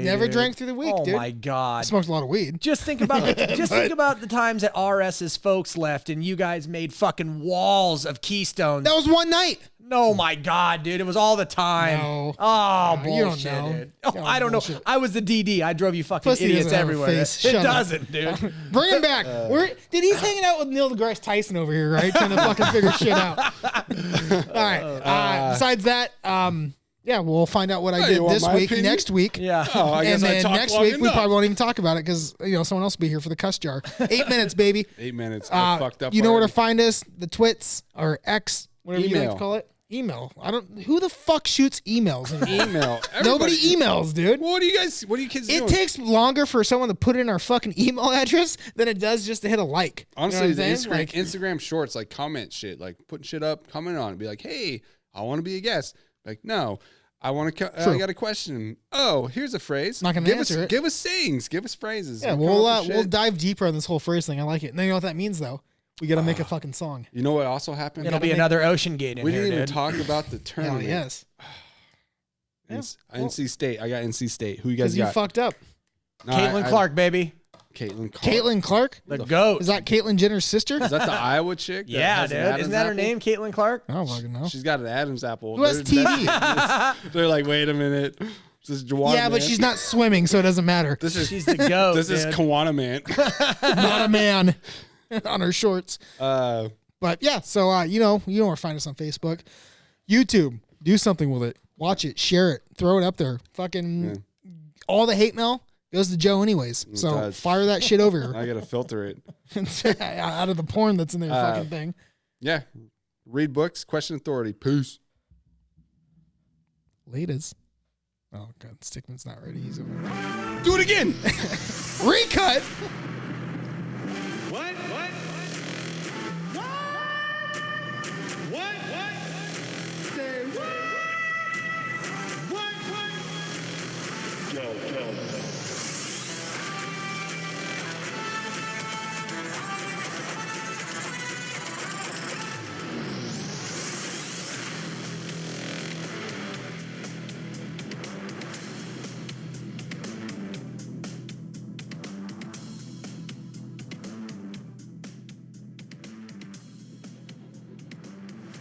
Never drank through the week, dude. Oh my god. I smoked a lot of weed. Just think about think about the times that RS's folks left and you guys made fucking walls of Keystones. That was one night. No, my God, dude. It was all the time. No. Oh, bullshit, you don't know. dude. Oh, I don't know. I was the DD. I drove you fucking Pussy idiots doesn't have a everywhere. face. It Shut up. doesn't, dude. Bring him back. He's hanging out with Neil deGrasse Tyson over here, right? Trying to fucking figure shit out. All right. Besides that, we'll find out what I did this week, next week. Yeah. Oh, I guess and I then talked next long week, we enough. probably won't even talk about it because, someone else will be here for the cuss jar. 8 minutes, baby. 8 minutes. I fucked up. You know where to already. find us, the twits or X, whatever you like to call it. Email. Who the fuck shoots emails anymore? Email. Nobody emails, dude. Well, what are you kids doing? It takes longer for someone to put in our fucking email address than it does just to hit a like. Honestly, you know the what I'm saying? Instagram shorts, like comment shit, like putting shit up, comment on it, be like, hey, I want to be a guest. Like, no, I want to. I got a question. Oh, here's a phrase. Not gonna answer it. Give us sayings. Give us phrases. Yeah, we'll dive deeper on this whole phrase thing. I like it. And then you know what that means though? We got to make a fucking song. You know what also happened? It'll be another Ocean Gate in we here, didn't even dude. talk about the Hell tournament. yes. NC State. I got NC State. Who you guys Because you got? fucked up. No, Caitlin Clark, baby. Caitlin Clark. Caitlin Clark? The GOAT. Is that Caitlyn Jenner's sister? Is that the Iowa chick? that Yeah, has an dude. Adam's Isn't that her apple? name, Caitlin Clark? I don't fucking know. She's got an Adam's apple. Who has TV? They're like, wait a minute. This is Juana Yeah, but Man. she's not swimming, so it doesn't matter. She's the goat. This is dude. Kiwana Man. Not a man on her shorts. Uh, But yeah, so you know where to find us on Facebook, YouTube. Do something with it. Watch it, share it, throw it up there. Fucking all the hate mail goes to Joe anyways. So does. fire that shit over I gotta filter it. out of the porn that's in their fucking thing. Yeah. Read books. Question authority. Peace. Latest. Oh god, Stickman's not ready. He's over. Do it again. Recut.